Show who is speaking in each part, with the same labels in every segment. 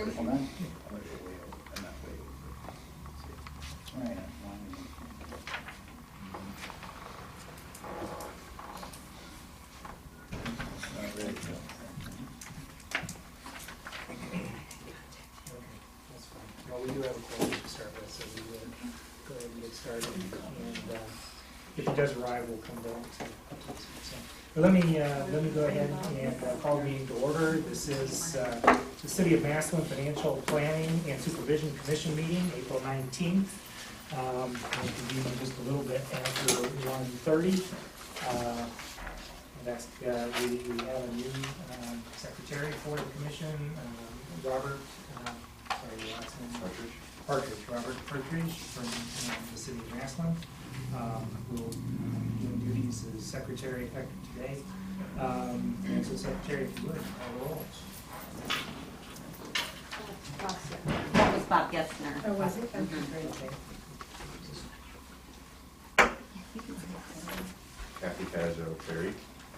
Speaker 1: Hold on. All right.
Speaker 2: Well, we do have a quorum to start with, so we will go ahead and get started. And if he does arrive, we'll come back to this. But let me go ahead and call the meeting to order. This is the City of Massillon Financial Planning and Supervision Commission meeting, April 19th. We'll convene in just a little bit after 1:30. We have a new secretary for the commission, Robert. Robert Partridge from the City of Massillon. Will be doing duties as secretary effective today. And so secretary, if you would, call the roll.
Speaker 3: That was Bob Gessner.
Speaker 4: Oh, was it? Okay,
Speaker 2: Mm-hmm.
Speaker 4: great.
Speaker 2: Okay.
Speaker 5: Kathy Cazzo Perry,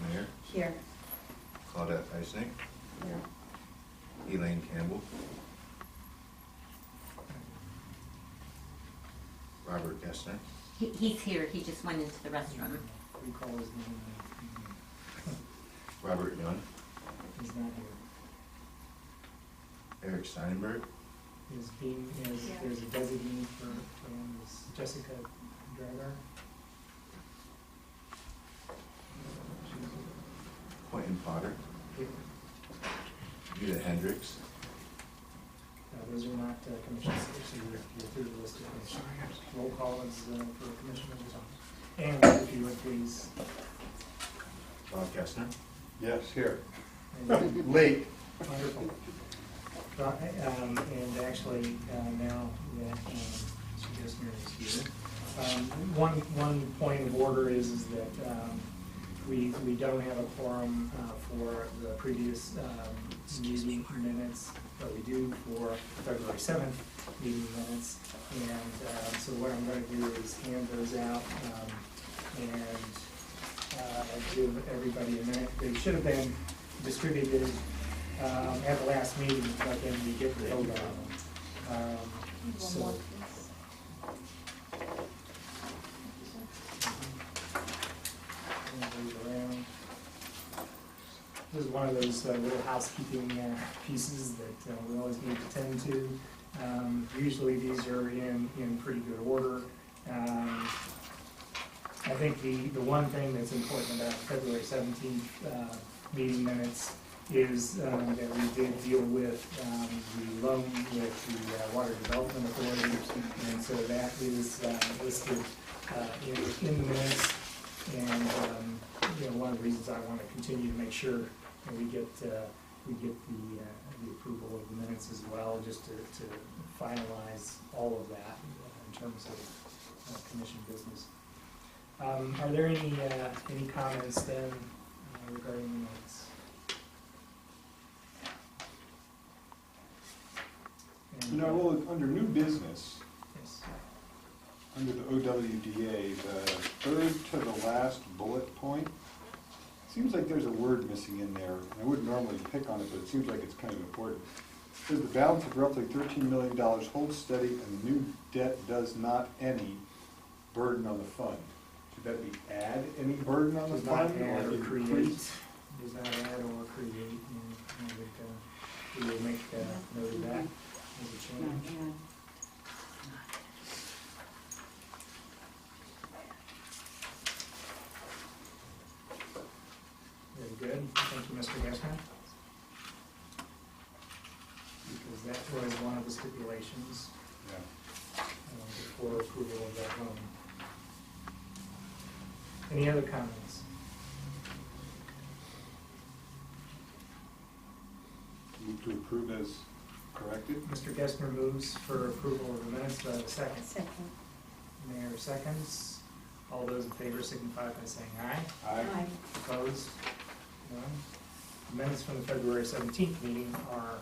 Speaker 5: Mayor.
Speaker 4: Here.
Speaker 5: Claudette Eisnick.
Speaker 4: Here.
Speaker 5: Elaine Campbell. Robert Gessner.
Speaker 3: He's here, he just went into the restroom.
Speaker 2: We call his name.
Speaker 5: Robert Young.
Speaker 2: He's not here.
Speaker 5: Eric Steinberg.
Speaker 2: There's a designee for him, is Jessica Dragar.
Speaker 5: Quentin Potter.
Speaker 2: Here.
Speaker 5: Judith Hendricks.
Speaker 2: Those are not commissioners, so you're through the list of commissioners. Roll call is for commissioners. And if you would please.
Speaker 5: Bob Gessner.
Speaker 1: Yes, here.
Speaker 2: And
Speaker 1: Late.
Speaker 2: wonderful. And actually, now that Mr. Gessner is here, one point of order is that we don't have a quorum for the previous meeting minutes, but we do for February 7th meeting minutes. And so what I'm going to do is hand those out and give everybody a minute. They should have been distributed at the last meeting, but then we get the vote on them. So. Around. This is one of those little housekeeping pieces that we always need to tend to. Usually these are in pretty good order. I think the one thing that's important about the February 17th meeting minutes is that we did deal with the loan with the Water Development Authority, and so that is listed in the minutes. And one of the reasons I want to continue to make sure that we get the approval of the minutes as well, just to finalize all of that in terms of commission business. Are there any comments then regarding the minutes? And,
Speaker 6: well, under new business,
Speaker 2: yes.
Speaker 6: under the OWDA, the third to the last bullet point, seems like there's a word missing in there. I wouldn't normally pick on it, but it seems like it's kind of important. It says the balance of roughly $13 million holds steady and the new debt does not any burden on the fund. Should that be add any burden on the
Speaker 2: Does not
Speaker 6: fund?
Speaker 2: add or create.
Speaker 6: increase?
Speaker 2: Does not add or create. And we will make note of that as a change. Very good. Thank you, Mr. Gessner. Because that was one of the stipulations
Speaker 6: Yeah.
Speaker 2: before approval of that loan. Any other comments?
Speaker 6: Move to approve as corrected.
Speaker 2: Mr. Gessner moves for approval of the minutes. Do I have a second?
Speaker 4: Second.
Speaker 2: Mayor seconds. All those in favor signify by saying aye.
Speaker 6: Aye.
Speaker 2: Opposed? None. The minutes from the February 17th meeting are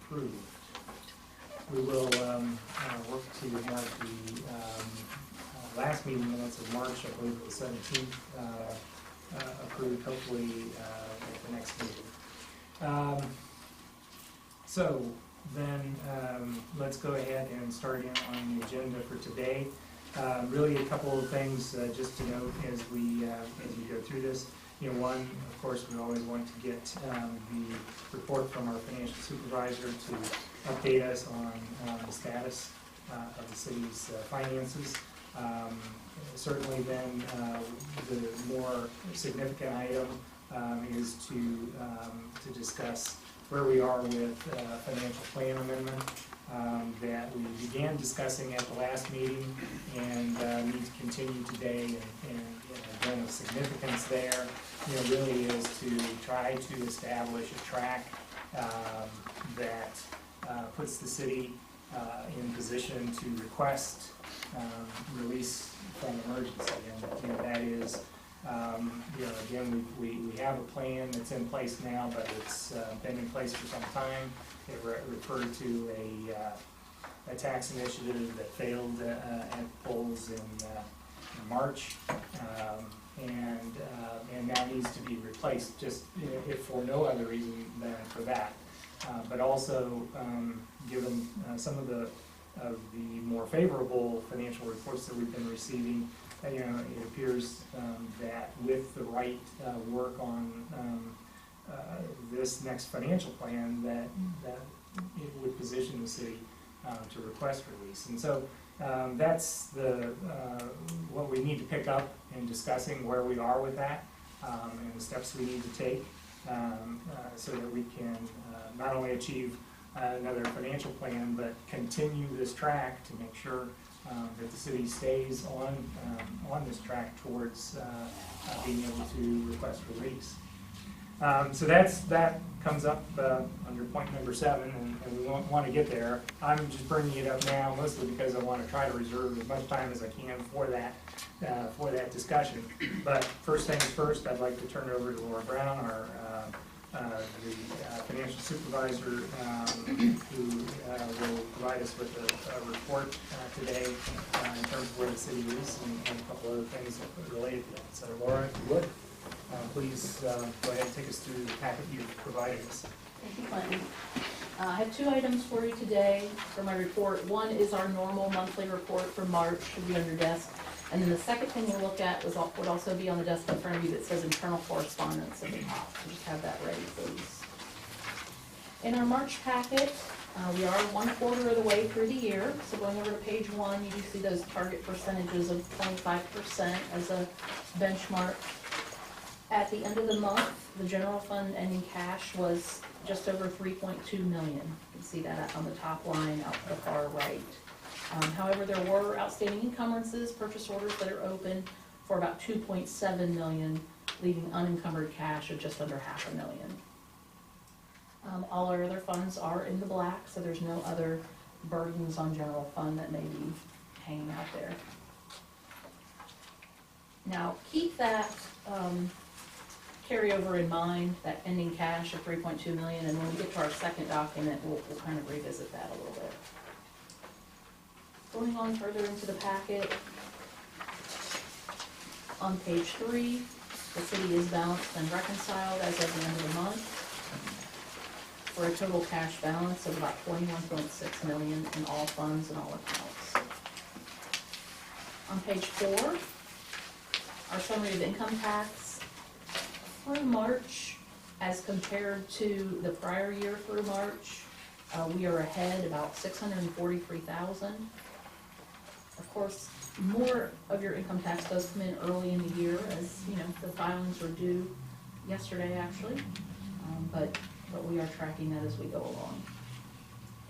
Speaker 2: approved. We will work to have the last meeting minutes of March, I believe it was 17th, approved hopefully at the next meeting. So then, let's go ahead and start in on the agenda for today. Really a couple of things just to note as we go through this. You know, one, of course, we always want to get the report from our financial supervisor to update us on the status of the city's finances. Certainly then, the more significant item is to discuss where we are with financial plan amendment that we began discussing at the last meeting and need to continue today. And again, the significance there, you know, really is to try to establish a track that puts the city in position to request release from emergency. And you know, that is, you know, again, we have a plan that's in place now, but it's been in place for some time. It referred to a tax initiative that failed at the polls in March, and now needs to be replaced, just if for no other reason than for that. But also, given some of the more favorable financial reports that we've been receiving, you know, it appears that with the right work on this next financial plan, that it would position the city to request release. And so that's what we need to pick up in discussing where we are with that and the steps we need to take so that we can not only achieve another financial plan, but continue this track to make sure that the city stays on this track towards being able to request release. So that comes up under point number 7, and we want to get there. I'm just bringing it up now mostly because I want to try to reserve as much time as I can for that discussion. But first things first, I'd like to turn it over to Laura Brown, our the financial supervisor, who will provide us with a report today in terms of where the city is and a couple other things related to that. So Laura, if you would, please go ahead and take us through the packet you've provided us.
Speaker 7: Thank you, Clinton. I have 2 items for you today for my report. One is our normal monthly report for March, should be on your desk. And then the second thing we'll look at would also be on the desk in front of you that says internal correspondence at the top. So just have that ready, please. In our March packet, we are 1/4 of the way through the year. So going over to page 1, you do see those target percentages of 25% as a benchmark. At the end of the month, the general fund ending cash was just over $3.2 million. You can see that on the top line out to the far right. However, there were outstanding encumbrances, purchase orders that are open for about $2.7 million, leaving unencumbered cash of just under $500,000. All our other funds are in the black, so there's no other burdens on general fund that may be hanging out there. Now, keep that carryover in mind, that ending cash of $3.2 million, and when we get to our second document, we'll kind of revisit that a little bit. Going on further into the packet, on page 3, the city is balanced and reconciled as of the end of the month for a total cash balance of about $21.6 million in all funds and all accounts. On page 4, our summary of income tax through March as compared to the prior year through March, we are ahead about $643,000. Of course, more of your income tax does come in early in the year, as you know, the filings were due yesterday actually, but we are tracking that as we go along.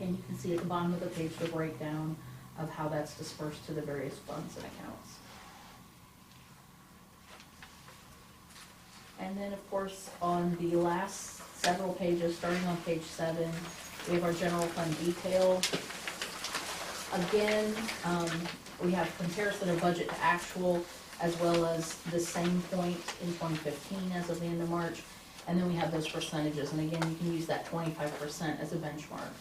Speaker 7: And you can see at the bottom of the page the breakdown of how that's dispersed to the various funds and accounts. And then, of course, on the last several pages, starting on page 7, we have our general fund detail. Again, we have comparison of budget to actual, as well as the same point in 2015 as of the end of March. And then we have those percentages. And again, you can use that 25% as a benchmark.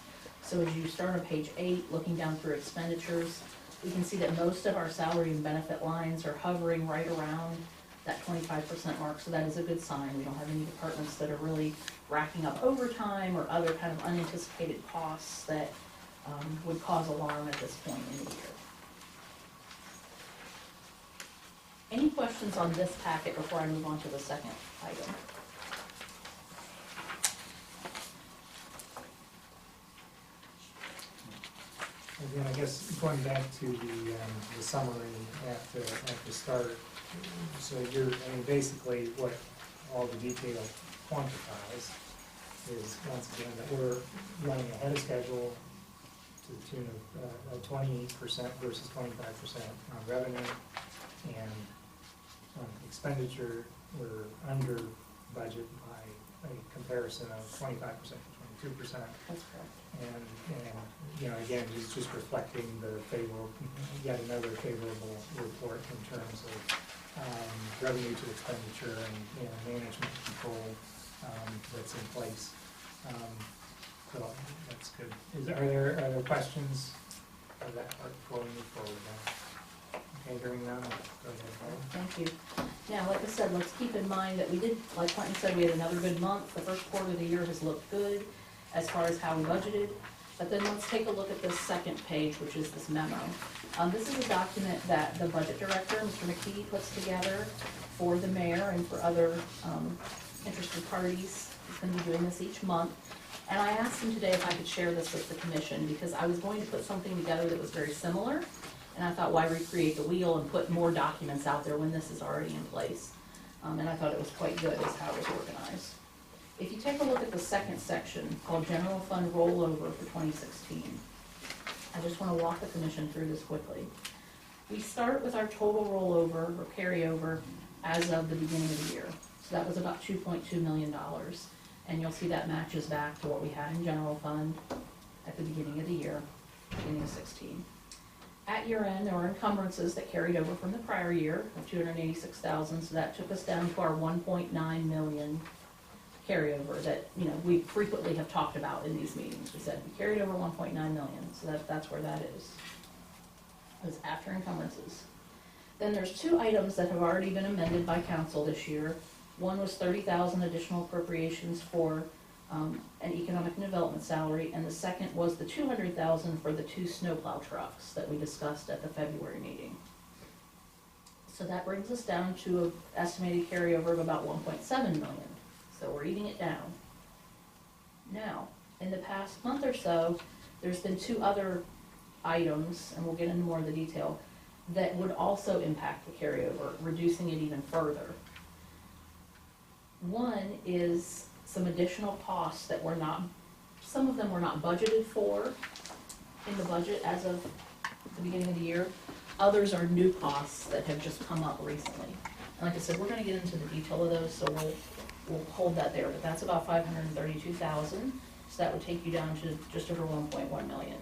Speaker 7: So as you start on page 8, looking down through expenditures, we can see that most of our salary and benefit lines are hovering right around that 25% mark, so that is a good sign. We don't have any departments that are really racking up overtime or other kind of unanticipated costs that would cause alarm at this point in the year. Any questions on this packet before I move on to the second item?
Speaker 2: Again, I guess going back to the summary at the start, so I mean, basically what all the detail quantifies is, once again, that we're running ahead of schedule to the tune of 28% versus 25% on revenue, and on expenditure, we're under budget by a comparison of 25% to 22%.
Speaker 7: That's correct.
Speaker 2: And, you know, again, just reflecting the favorable, yet another favorable report in terms of revenue to expenditure and management control that's in place. So that's good. Are there questions of that part before we move forward now? Okay, hearing none, go ahead.
Speaker 7: Thank you. Now, like I said, let's keep in mind that we did, like Quentin said, we had another good month. The first quarter of the year has looked good as far as how we budgeted. But then let's take a look at this second page, which is this memo. This is a document that the budget director, Mr. McKee, puts together for the mayor and for other interested parties. He's going to be doing this each month. And I asked him today if I could share this with the commission, because I was going to put something together that was very similar. And I thought, why recreate the wheel and put more documents out there when this is already in place? And I thought it was quite good as how it was organized. If you take a look at the second section called General Fund Rollover for 2016, I just want to walk the commission through this quickly. We start with our total rollover or carryover as of the beginning of the year. So that was about $2.2 million. And you'll see that matches back to what we had in general fund at the beginning of the year, beginning of 16. At year end, there were encumbrances that carried over from the prior year of $286,000, so that took us down to our $1.9 million carryover that, you know, we frequently have talked about in these meetings. We said we carried over 1.9 million, so that's where that is. It was after encumbrances. Then there's two items that have already been amended by council this year. One was 30,000 additional appropriations for an economic development salary, and the second was the 200,000 for the 2 snowplow trucks that we discussed at the February meeting. So that brings us down to an estimated carryover of about 1.7 million. So we're eating it down. Now, in the past month or so, there's been 2 other items, and we'll get into more of the detail, that would also impact the carryover, reducing it even further. One is some additional costs that were not, some of them were not budgeted for in the budget as of the beginning of the year. Others are new costs that have just come up recently. And like I said, we're gonna get into the detail of those, so we'll hold that there, but that's about $532,000, so that would take you down to just over 1.1 million.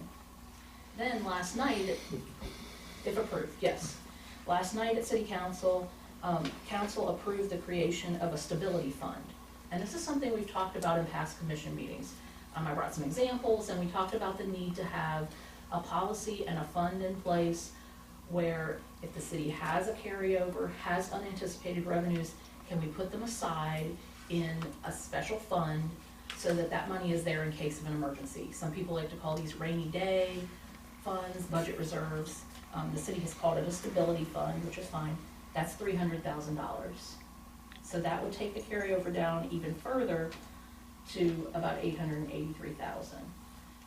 Speaker 7: Then last night, if approved, yes. Last night at City Council, Council approved the creation of a stability fund. And this is something we've talked about in past commission meetings. I brought some examples, and we talked about the need to have a policy and a fund in place where if the city has a carryover, has unanticipated revenues, can we put them aside in a special fund so that that money is there in case of an emergency. Some people like to call these rainy day funds, budget reserves. The city has called it a stability fund, which is fine. That's $300,000. So that would take the carryover down even further to about $883,000.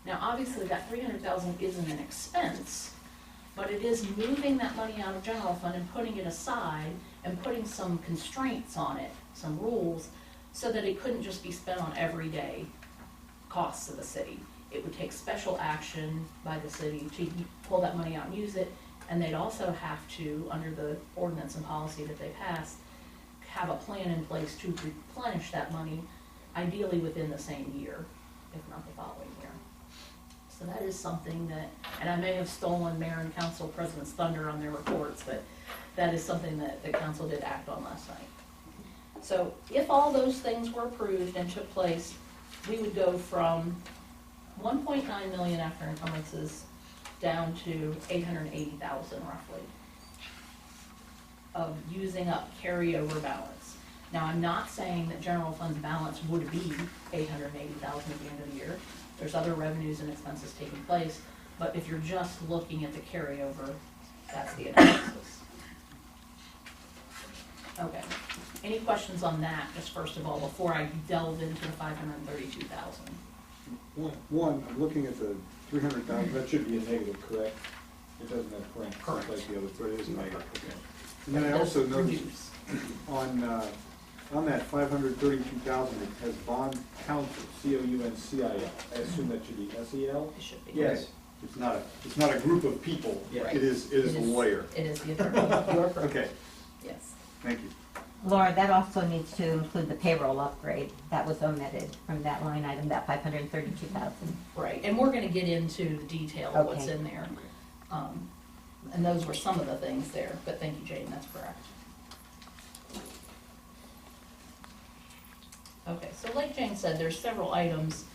Speaker 7: Now, obviously, that $300,000 isn't an expense, but it is moving that money out of general fund and putting it aside and putting some constraints on it, some rules, so that it couldn't just be spent on everyday costs of the city. It would take special action by the city to pull that money out and use it, and they'd also have to, under the ordinance and policy that they passed, have a plan in place to replenish that money, ideally within the same year, if not the following year. So that is something that, and I may have stolen Mayor and Council President's thunder on their reports, but that is something that the council did act on last night. So if all those things were approved and took place, we would go from 1.9 million after encumbrances down to 880,000 roughly. of using up carryover balance. Now, I'm not saying that general fund's balance would be $880,000 at the end of the year. There's other revenues and expenses taking place, but if you're just looking at the carryover, that's the analysis. Okay, any questions on that, just first of all, before I delve into the 532,000?
Speaker 6: One, I'm looking at the 300,000, that should be a negative, correct? It doesn't have parentheses
Speaker 7: Correct.
Speaker 6: like the other, so it is negative, okay. And
Speaker 7: But
Speaker 6: then
Speaker 7: it
Speaker 6: I
Speaker 7: does
Speaker 6: also noticed
Speaker 7: reduce.
Speaker 6: on that 532,000, it has bond counsel, C-O-U-N-C-I-L. I assume that should be S-E-L?
Speaker 7: It should be.
Speaker 1: Yes.
Speaker 6: It's not a group of people.
Speaker 1: Yeah.
Speaker 6: It is a lawyer.
Speaker 7: It is the attorney. You are correct.
Speaker 6: Okay,
Speaker 7: Yes.
Speaker 6: thank you.
Speaker 3: Laura, that also needs to include the payroll upgrade. That was omitted from that line item, that 532,000.
Speaker 7: Right, and we're gonna get into the detail of what's
Speaker 3: Okay.
Speaker 7: in there. And those were some of the things there, but thank you, Jane, that's correct. Okay, so like Jane said, there's several items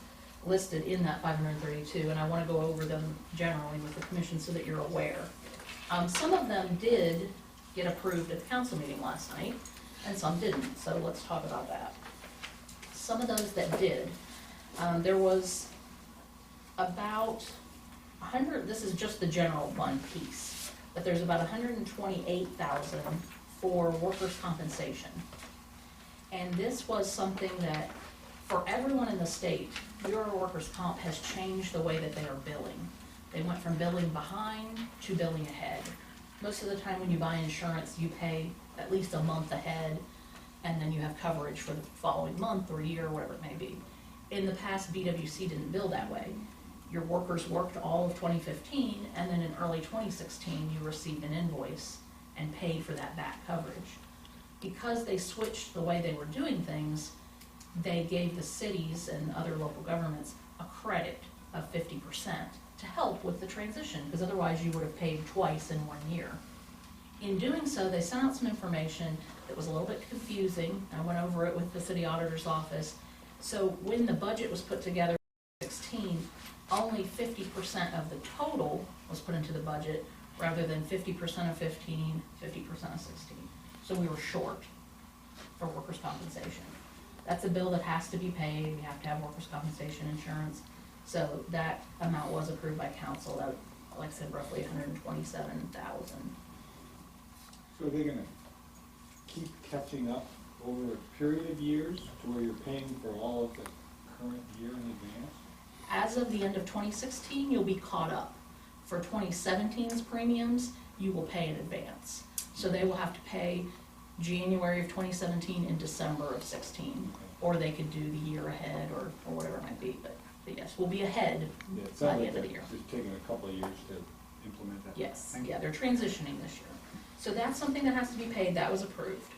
Speaker 7: listed in that 532, and I wanna go over them generally with the commission so that you're aware. Some of them did get approved at the council meeting last night, and some didn't, so let's talk about that. Some of those that did, there was about 100, this is just the general fund piece, but there's about 128,000 for workers' compensation. And this was something that, for everyone in the state, Bureau of Workers' Comp has changed the way that they are billing. They went from billing behind to billing ahead. Most of the time when you buy insurance, you pay at least a month ahead, and then you have coverage for the following month or year, whatever it may be. In the past, BWC didn't bill that way. Your workers worked all of 2015, and then in early 2016, you received an invoice and paid for that back coverage. Because they switched the way they were doing things, they gave the cities and other local governments a credit of 50% to help with the transition, because otherwise you would have paid twice in 1 year. In doing so, they sent out some information that was a little bit confusing. I went over it with the city auditor's office. So when the budget was put together in 2016, only 50% of the total was put into the budget, rather than 50% of 15, 50% of 16. So we were short for workers' compensation. That's a bill that has to be paid. We have to have workers' compensation insurance. So that amount was approved by council, that, like I said, roughly 127,000.
Speaker 6: So are they gonna keep catching up over a period of years to where you're paying for all of the current year in advance?
Speaker 7: As of the end of 2016, you'll be caught up. For 2017's premiums, you will pay in advance. So they will have to pay January of 2017 and December of 16, or they could do the year ahead, or whatever it might be, but yes, we'll be ahead
Speaker 6: Yeah, it
Speaker 7: by
Speaker 6: sounds
Speaker 7: the
Speaker 6: like
Speaker 7: end of the
Speaker 6: they're
Speaker 7: year.
Speaker 6: just taking a couple of years to implement that.
Speaker 7: Yes,
Speaker 6: Thank
Speaker 7: yeah,
Speaker 6: you.
Speaker 7: they're transitioning this year. So that's something that has to be paid, that was approved.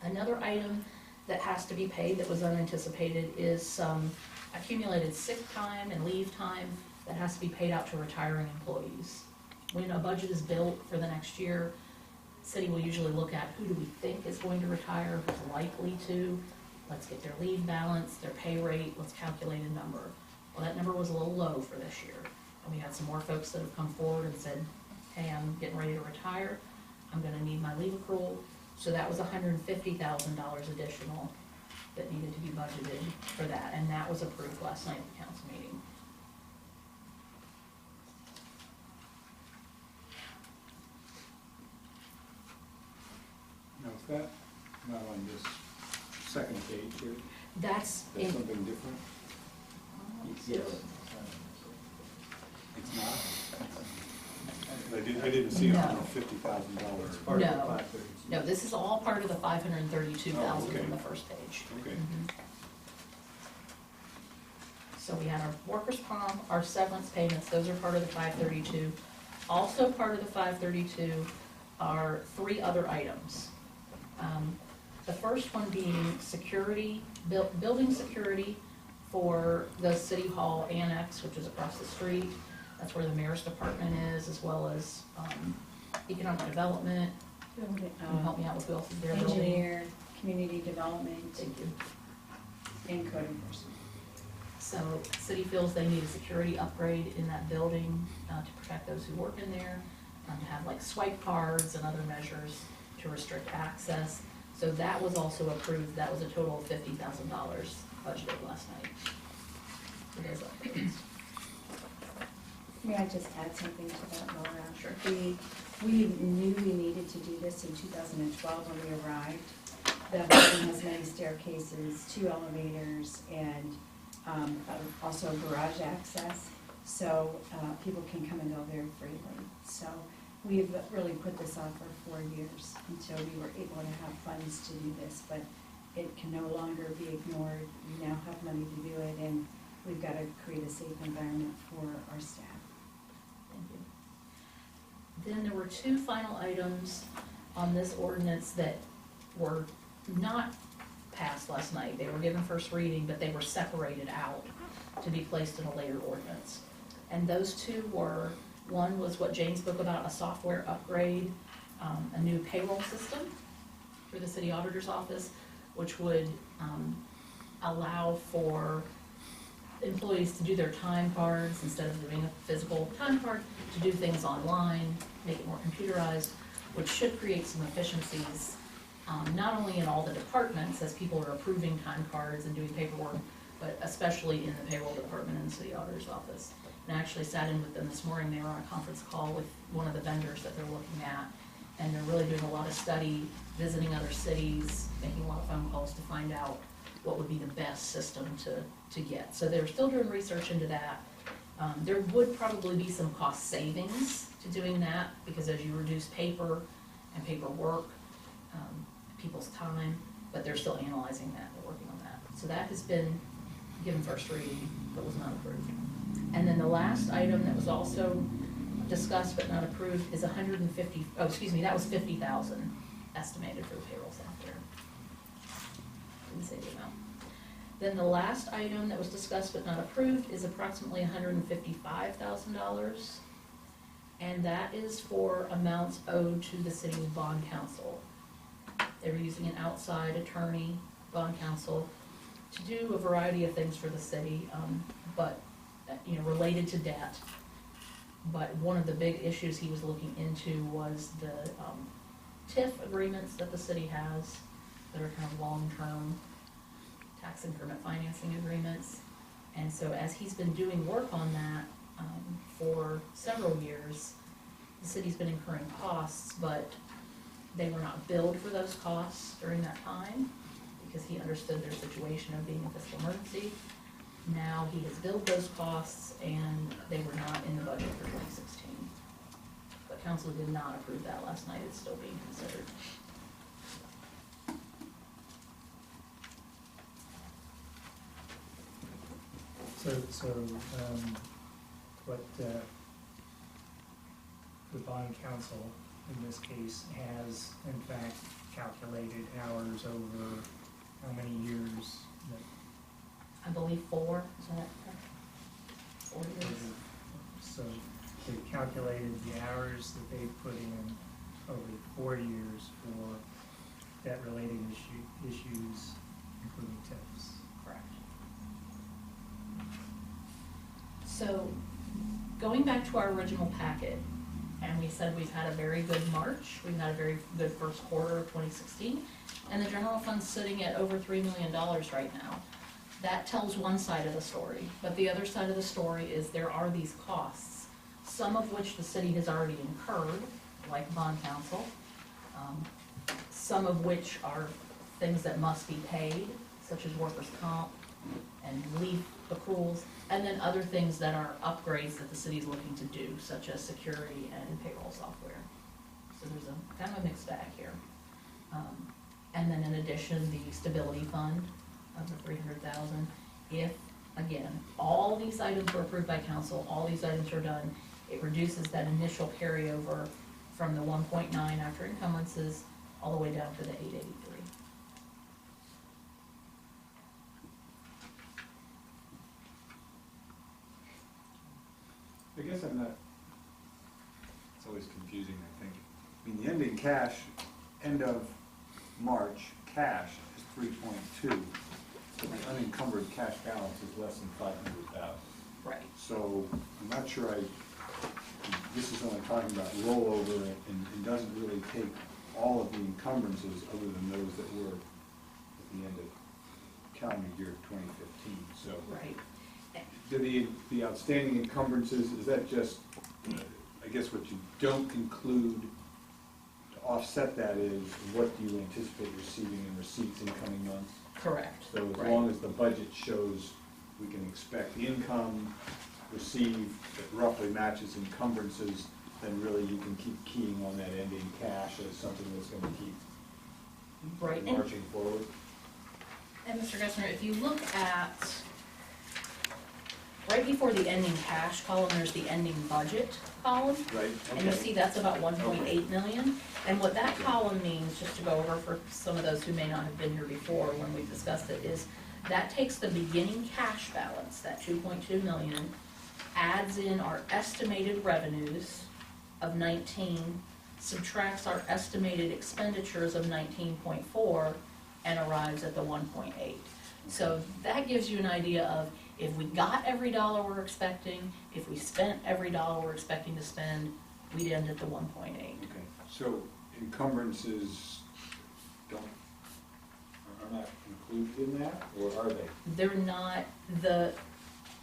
Speaker 7: Another item that has to be paid that was unanticipated is some accumulated sick time and leave time that has to be paid out to retiring employees. When a budget is built for the next year, city will usually look at who do we think is going to retire, who's likely to. Let's get their leave balance, their pay rate, let's calculate a number. Well, that number was a little low for this year. And we had some more folks that have come forward and said, hey, I'm getting ready to retire, I'm gonna need my leave accrual. So that was $150,000 additional that needed to be budgeted for that, and that was approved last night at the council meeting.
Speaker 6: Now, is that not on this second page here?
Speaker 7: That's
Speaker 6: That's
Speaker 7: in,
Speaker 6: something different?
Speaker 1: Yes.
Speaker 6: It's not? I didn't see it on
Speaker 7: No.
Speaker 6: the $50,000.
Speaker 1: Part of the
Speaker 7: No.
Speaker 1: 532.
Speaker 7: no, this is all part of the 532,000
Speaker 6: Oh, okay.
Speaker 7: on the first page.
Speaker 6: Okay.
Speaker 7: So we had our workers' comp, our severance payments, those are part of the 532. Also part of the 532 are three other items. The first one being security, building security for the city hall annex, which is across the street. That's where the mayor's department is, as well as economic development. Can you help me out with who else is there?
Speaker 8: Engineer, community development,
Speaker 7: Thank you.
Speaker 8: and code enforcement.
Speaker 7: So city feels they need a security upgrade in that building to protect those who work in there, to have like swipe cards and other measures to restrict access. So that was also approved, that was a total of $50,000 budgeted last night. For those upgrades.
Speaker 8: May I just add something to that, Laura?
Speaker 7: Sure.
Speaker 8: We knew we needed to do this in 2012 when we arrived. The building has many staircases, 2 elevators, and also garage access, so people can come and go very freely. So we've really put this off for 4 years until we were able to have funds to do this, but it can no longer be ignored. We now have money to do it, and we've got to create a safe environment for our staff.
Speaker 7: Thank you. Then there were 2 final items on this ordinance that were not passed last night. They were given first reading, but they were separated out to be placed in a later ordinance. And those 2 were, one was what Jane spoke about, a software upgrade, a new payroll system for the city auditor's office, which would allow for employees to do their time cards instead of doing a physical time card, to do things online, make it more computerized, which should create some efficiencies, not only in all the departments as people are approving time cards and doing paperwork, but especially in the payroll department and the city auditor's office. And I actually sat in with them this morning. They were on a conference call with one of the vendors that they're looking at, and they're really doing a lot of study, visiting other cities, making a lot of phone calls to find out what would be the best system to get. So they're still doing research into that. There would probably be some cost savings to doing that, because as you reduce paper and paperwork, people's time, but they're still analyzing that, they're working on that. So that has been given first reading, but was not approved. And then the last item that was also discussed but not approved is that was 50,000 estimated for the payroll software. Didn't say the amount. Then the last item that was discussed but not approved is approximately $155,000. And that is for amounts owed to the city's bond council. They were using an outside attorney, bond counsel, to do a variety of things for the city, but related to debt. But one of the big issues he was looking into was the TIF agreements that the city has that are kind of long-term tax increment financing agreements. And so as he's been doing work on that for several years, the city's been incurring costs, but they were not billed for those costs during that time because he understood their situation of being a fiscal emergency. Now he has billed those costs and they were not in the budget for 2016. But council did not approve that last night. It's still being considered.
Speaker 2: So what the bond council in this case has in fact calculated hours over how many years that
Speaker 7: I believe 4, is that correct? 4 years.
Speaker 2: So they've calculated the hours that they've put in over 4 years for debt-related issues, including TIFs.
Speaker 7: Correct. So, going back to our original packet, and we said we've had a very good March, we've had a very good first quarter of 2016, and the general fund's sitting at over $3 million right now. That tells one side of the story, but the other side of the story is there are these costs, some of which the city has already incurred, like bond counsel, some of which are things that must be paid, such as workers' comp and leave accruals, and then other things that are upgrades that the city is looking to do, such as security and payroll software. So there's a kind of a mixed bag here. And then in addition, the stability fund of the $300,000. If, again, all these items were approved by council, all these items are done, it reduces that initial carryover from the 1.9 after encumbrances all the way down to the 883.
Speaker 6: I guess I'm not, it's always confusing, I think. I mean, the ending cash, end of March, cash is 3.2. The unencumbered cash balance is less than 500,000.
Speaker 7: Right.
Speaker 6: So I'm not sure this is only talking about rollover and doesn't really take all of the encumbrances other than those that were at the end of calendar year 2015, so.
Speaker 7: Right.
Speaker 6: Do the outstanding encumbrances, is that just, I guess what you don't include to offset that is what do you anticipate receiving in receipts in coming months?
Speaker 7: Correct.
Speaker 6: So as
Speaker 7: Right.
Speaker 6: long as the budget shows we can expect income received that roughly matches encumbrances, then really you can keep keying on that ending cash as something that's gonna keep
Speaker 7: Right. And
Speaker 6: marching forward.
Speaker 7: Mr. Gessner, if you look at, right before the ending cash column, there's the ending budget column.
Speaker 6: Right,
Speaker 7: And you see that's about 1.8 million. And what that column means, just to go over for some of those who may not have been here before when we discussed it, is that takes the beginning cash balance, that 2.2 million, adds in our estimated revenues of 19, subtracts our estimated expenditures of 19.4, and arrives at the 1.8. So that gives you an idea of if we got every dollar we're expecting, if we spent every dollar we're expecting to spend, we'd end at the 1.8.
Speaker 6: Okay, so encumbrances are not included in that, or are they?
Speaker 7: They're not, the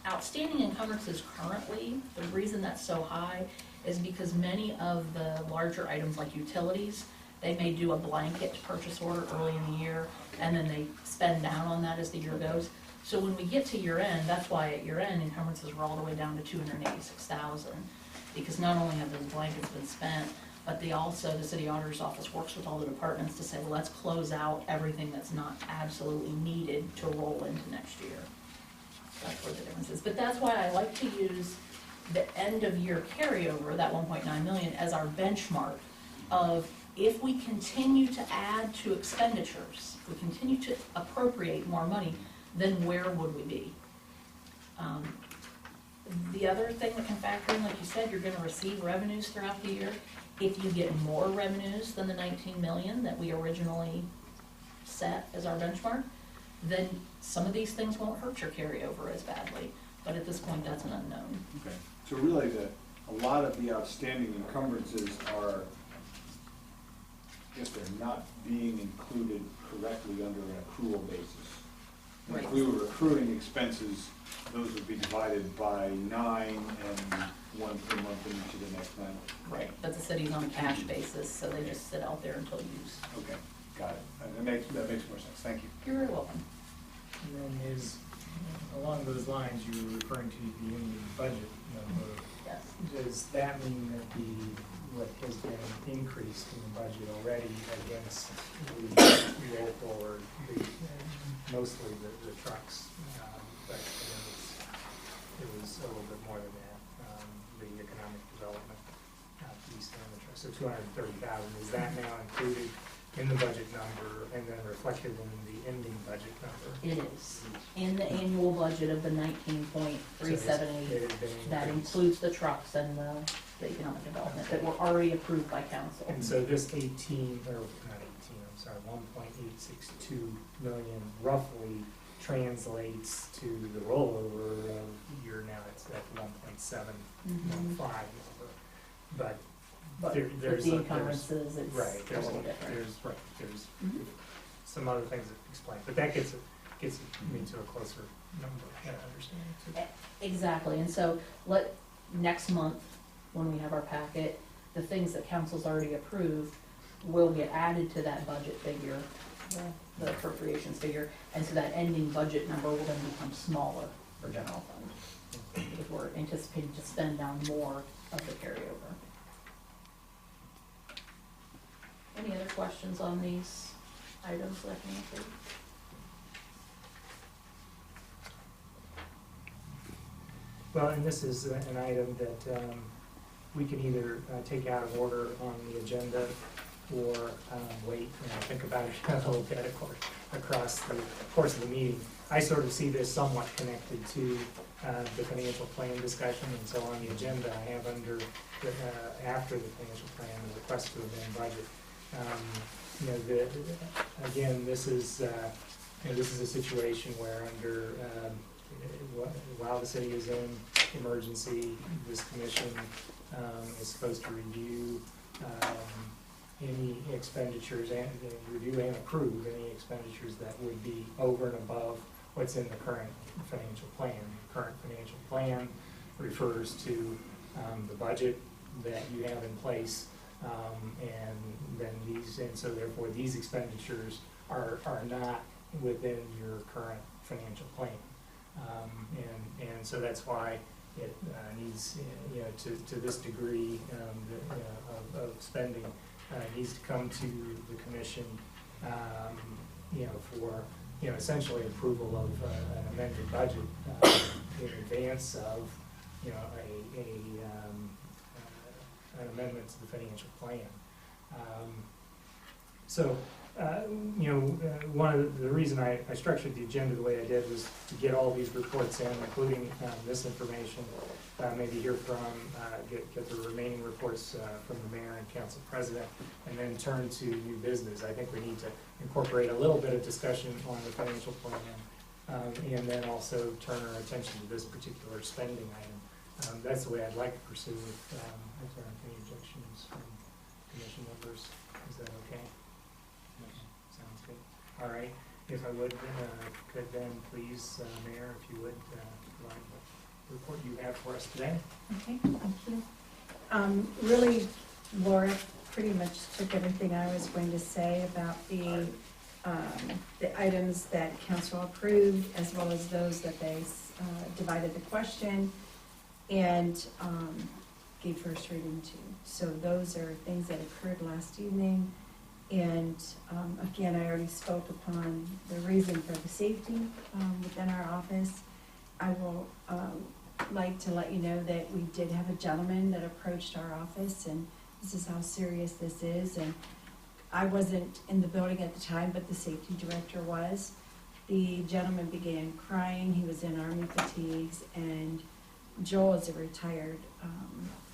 Speaker 7: outstanding encumbrances currently, the reason that's so high is because many of the larger items like utilities, they may do a blanket purchase order early in the year, and then they spend down on that as the year goes. So when we get to year end, that's why at year end encumbrances were all the way down to 286,000, because not only have those blankets been spent, but they also, the city auditor's office works with all the departments to say, well, let's close out everything that's not absolutely needed to roll into next year. That's where the difference is. But that's why I like to use the end of year carryover, that 1.9 million, as our benchmark of if we continue to add to expenditures, if we continue to appropriate more money, then where would we be? The other thing that can factor in, like you said, you're gonna receive revenues throughout the year. If you get more revenues than the 19 million that we originally set as our benchmark, then some of these things won't hurt your carryover as badly. But at this point, that's an unknown.
Speaker 6: Okay, so really a lot of the outstanding encumbrances are, I guess they're not being included correctly under an accrual basis.
Speaker 7: Right.
Speaker 6: If we were accruing expenses, those would be divided by 9 and 1 per month in each of the next 9.
Speaker 7: Right. But the city's on a cash basis, so they just sit out there until used.
Speaker 6: Okay, got it. That makes more sense, thank you.
Speaker 7: You're very welcome.
Speaker 2: And then is, along those lines, you were referring to the ending budget number.
Speaker 7: Yes.
Speaker 2: Does that mean that what has been increased in the budget already against the roll forward, mostly the trucks, but it was a little bit more than that, the economic development piece and the trucks, so 230,000, is that now included in the budget number and then reflected in the ending budget number?
Speaker 7: It is. In the annual budget of the 19.378, that includes the trucks and the economic development that were already approved by council.
Speaker 2: And so this 18, or not 18, I'm sorry, 1.862 million roughly translates to the rollover of year now, it's at 1.715 number. But
Speaker 7: But
Speaker 2: there-
Speaker 7: with
Speaker 2: there's
Speaker 7: the
Speaker 2: a-
Speaker 7: encumbrances, it's
Speaker 2: right,
Speaker 7: a
Speaker 2: there's,
Speaker 7: little different.
Speaker 2: there's
Speaker 7: Mhm.
Speaker 2: some other things that explain, but that gets me to a closer number, understanding too.
Speaker 7: Exactly, and so next month, when we have our packet, the things that council's already approved will get added to that budget figure, the appropriations figure, and so that ending budget number will then become smaller for general fund, because we're anticipating to spend down more of the carryover. Any other questions on these items that I can answer?
Speaker 2: Well, and this is an item that we can either take out of order on the agenda or wait and think about it a little bit across the course of the meeting. I sort of see this somewhat connected to the financial plan discussion, and so on the agenda I have under, after the financial plan, the request to amend budget. Again, this is a situation where under while the city is in emergency, this commission is supposed to review any expenditures and review and approve any expenditures that would be over and above what's in the current financial plan. The current financial plan refers to the budget that you have in place, and then so therefore these expenditures are not within your current financial plan. And so that's why it needs, to this degree of spending, needs to come to the commission, for, essentially approval of an amended budget in advance of, an amendment to the financial plan. One of the reason I structured the agenda the way I did was to get all these reports in, including this information, maybe hear from, get the remaining reports from the mayor and council president, and then turn to new business. I think we need to incorporate a little bit of discussion on the financial plan, and then also turn our attention to this particular spending item. That's the way I'd like to pursue it, if there aren't any objections from commission members. Is that okay? Sounds good. All right. If I would, could then please, Mayor, if you would, provide the report you have for us today.
Speaker 8: Okay, thank you. Really, Laura pretty much took everything I was going to say about the items that council approved, as well as those that they divided the question and gave first reading to. So those are things that occurred last evening. And again, I already spoke upon the reason for the safety within our office. I will like to let you know that we did have a gentleman that approached our office, and this is how serious this is. And I wasn't in the building at the time, but the safety director was. The gentleman began crying. He was in Army fatigues, and Joel is a retired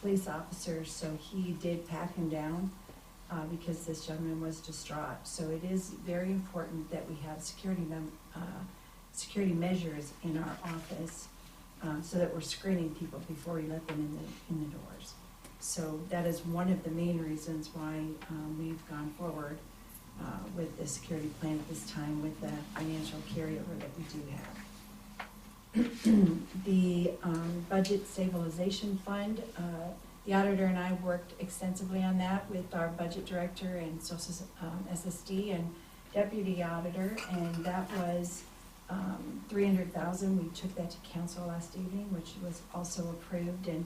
Speaker 8: police officer, so he did pat him down because this gentleman was distraught. So it is very important that we have security measures in our office so that we're screening people before we let them in the doors. So that is one of the main reasons why we've gone forward with the security plan at this time with the financial carryover that we do have. The budget stabilization fund, the auditor and I worked extensively on that with our budget director and SSD and deputy auditor, and that was $300,000. We took that to council last evening, which was also approved, and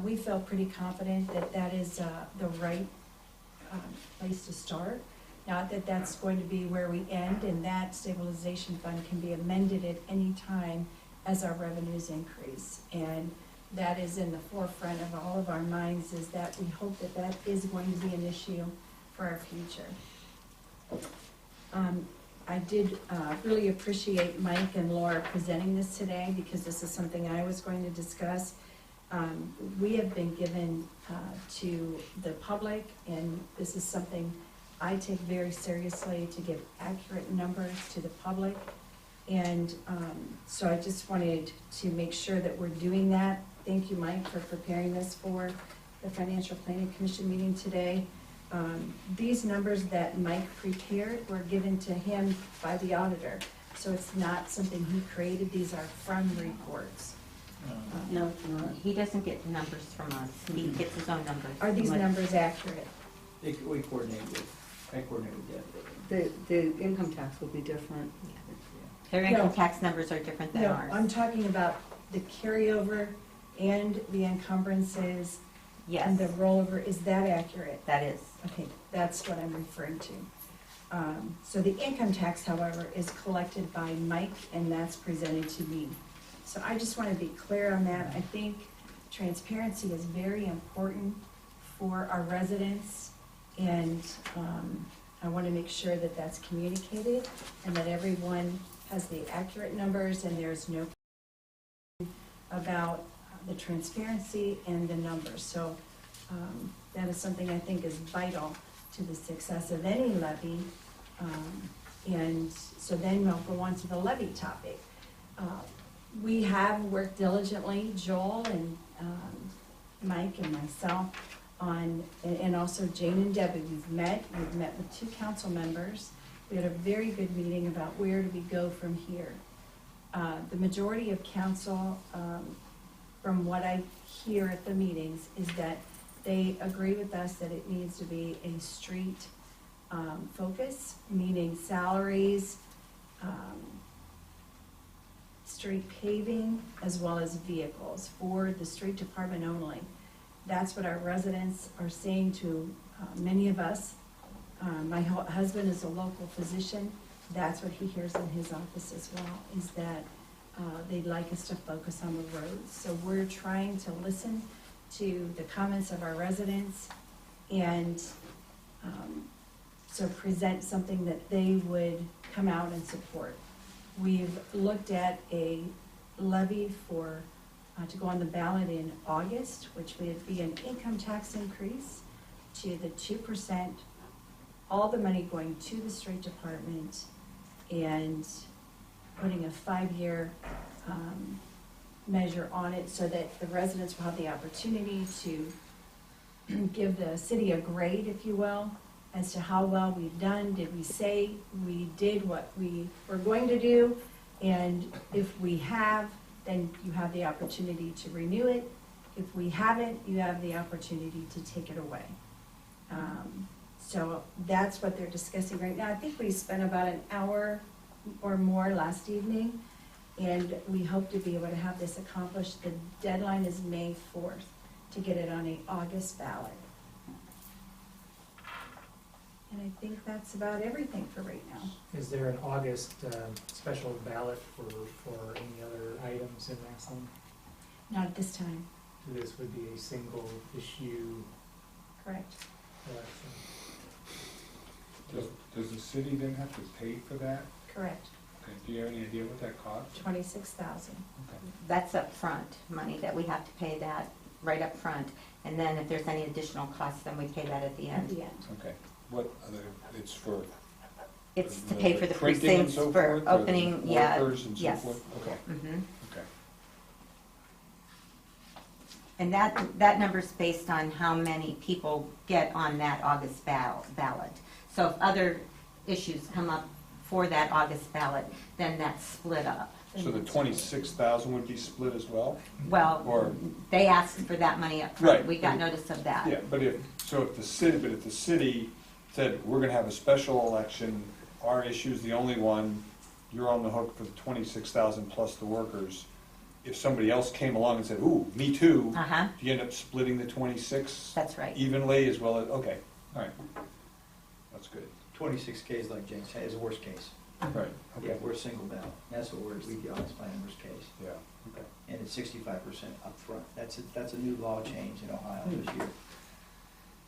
Speaker 8: we felt pretty confident that that is the right place to start. Not that that's going to be where we end, and that stabilization fund can be amended at any time as our revenues increase. And that is in the forefront of all of our minds, is that we hope that that is going to be an issue for our future. I did really appreciate Mike and Laura presenting this today, because this is something I was going to discuss. We have been given to the public, and this is something I take very seriously, to give accurate numbers to the public. And so I just wanted to make sure that we're doing that. Thank you, Mike, for preparing this for the Financial Planning Commission meeting today. These numbers that Mike prepared were given to him by the auditor. So it's not something he created. These are from reports.
Speaker 3: No, he doesn't get numbers from us. He gets his own numbers.
Speaker 8: Are these numbers accurate?
Speaker 1: We coordinate with, I coordinate with that.
Speaker 4: The income tax will be different.
Speaker 3: Their income tax numbers are different than
Speaker 8: No,
Speaker 3: ours.
Speaker 8: I'm talking about the carryover and the encumbrances
Speaker 3: Yes,
Speaker 8: and the rollover. Is that accurate?
Speaker 3: that is.
Speaker 8: Okay, that's what I'm referring to. So the income tax, however, is collected by Mike, and that's presented to me. So I just want to be clear on that. I think transparency is very important for our residents, and I want to make sure that that's communicated and that everyone has the accurate numbers, and there's no about the transparency and the numbers. So that is something I think is vital to the success of any levy. And so then we'll go on to the levy topic. We have worked diligently, Joel and Mike and myself, and also Jane and Debbie, we've met with 2 council members. We had a very good meeting about where do we go from here. The majority of council, from what I hear at the meetings, is that they agree with us that it needs to be a street focus, meaning salaries, street paving, as well as vehicles for the street department only. That's what our residents are saying to many of us. My husband is a local physician. That's what he hears in his office as well, is that they'd like us to focus on the roads. So we're trying to listen to the comments of our residents and so present something that they would come out and support. We've looked at a levy for, to go on the ballot in August, which would be an income tax increase to the 2%, all the money going to the street department, and putting a 5-year measure on it so that the residents will have the opportunity to give the city a grade, if you will, as to how well we've done. Did we say we did what we were going to do? And if we have, then you have the opportunity to renew it. If we haven't, you have the opportunity to take it away. So that's what they're discussing right now. I think we spent about an hour or more last evening, and we hope to be able to have this accomplished. The deadline is May 4th to get it on an August ballot. And I think that's about everything for right now.
Speaker 2: Is there an August special ballot for any other items in Massillon?
Speaker 8: Not at this time,
Speaker 2: This would be a single issue
Speaker 8: correct?
Speaker 2: election.
Speaker 6: Does the city then have to pay for that?
Speaker 8: Correct,
Speaker 6: Okay, do you have any idea what that costs?
Speaker 8: 26,000.
Speaker 6: Okay.
Speaker 3: That's upfront money that we have to pay that right up front. And then if there's any additional costs, then we pay that at the
Speaker 8: At
Speaker 3: end.
Speaker 8: the end.
Speaker 6: Okay, what other, it's for?
Speaker 3: It's to pay for the
Speaker 6: printing and
Speaker 3: precincts
Speaker 6: so
Speaker 3: for
Speaker 6: forth, or the
Speaker 3: opening, yeah,
Speaker 6: workers and so
Speaker 3: yes.
Speaker 6: forth? Okay,
Speaker 3: Mhm.
Speaker 6: okay.
Speaker 3: And that number's based on how many people get on that August ballot. So if other issues come up for that August ballot, then that's split up.
Speaker 6: So the 26,000 would be split as well?
Speaker 3: Well,
Speaker 6: Or-
Speaker 3: they asked for that money up front.
Speaker 6: Right.
Speaker 3: We got notice of that.
Speaker 6: Yeah, but if the city said, we're gonna have a special election, our issue's the only one, you're on the hook for the 26,000 plus the workers. If somebody else came along and said, ooh, me too,
Speaker 3: Uh-huh,
Speaker 6: do you end up splitting the 26
Speaker 3: that's right.
Speaker 6: evenly as well as, okay, all right. That's good.
Speaker 1: 26K is like Jane said, is the worst case.
Speaker 6: Right,
Speaker 1: Yeah,
Speaker 6: okay.
Speaker 1: we're single ballot. That's what we always find in worst case.
Speaker 6: Yeah, okay.
Speaker 1: And it's 65% upfront. That's a new law change in Ohio this year.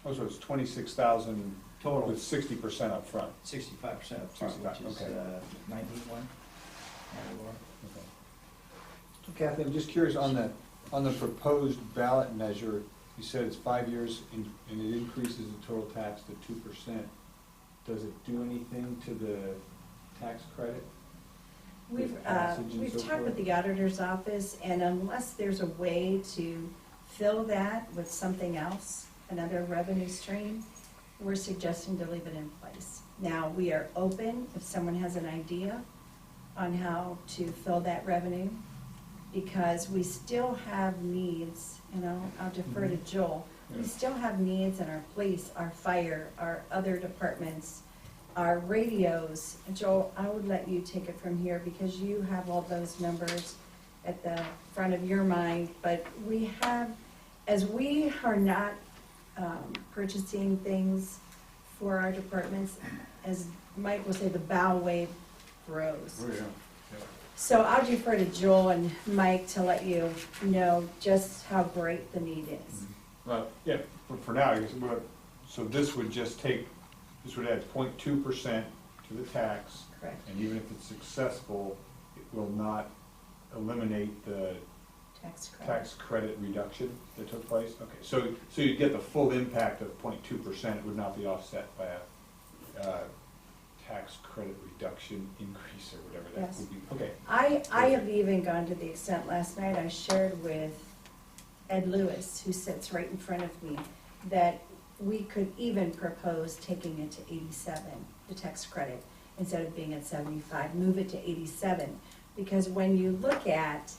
Speaker 6: Oh, so it's 26,000
Speaker 1: Total,
Speaker 6: with 60% up front.
Speaker 1: 65% upfront,
Speaker 6: 65,
Speaker 1: which is
Speaker 6: okay.
Speaker 1: 91.
Speaker 6: Kathy, I'm just curious on the proposed ballot measure, you said it's 5 years and it increases the total tax to 2%. Does it do anything to the tax credit?
Speaker 8: We've
Speaker 6: Passage and so
Speaker 8: talked with
Speaker 6: forth?
Speaker 8: the auditor's office, and unless there's a way to fill that with something else, another revenue stream, we're suggesting to leave it in place. Now, we are open if someone has an idea on how to fill that revenue, because we still have needs, I'll defer to Joel. We
Speaker 6: Yeah.
Speaker 8: still have needs in our police, our fire, our other departments, our radios. Joel, I would let you take it from here because you have all those numbers at the front of your mind. But we have, as we are not purchasing things for our departments, as Mike will say, the bow wave grows.
Speaker 6: Oh, yeah.
Speaker 8: So I'll defer to Joel and Mike to let you know just how great the need is.
Speaker 6: Well, yeah, but for now, I guess, so this would just this would add 0.2% to the tax,
Speaker 8: Correct.
Speaker 6: and even if it's successful, it will not eliminate the
Speaker 8: Tax credit.
Speaker 6: tax credit reduction that took place? Okay, so you get the full impact of 0.2%, it would not be offset by a tax credit reduction increase or whatever that
Speaker 8: Yes.
Speaker 6: would be, okay.
Speaker 8: I have even gone to the extent last night I shared with Ed Lewis, who sits right in front of me, that we could even propose taking it to 87, the tax credit, instead of being at 75, move it to 87. Because when you look at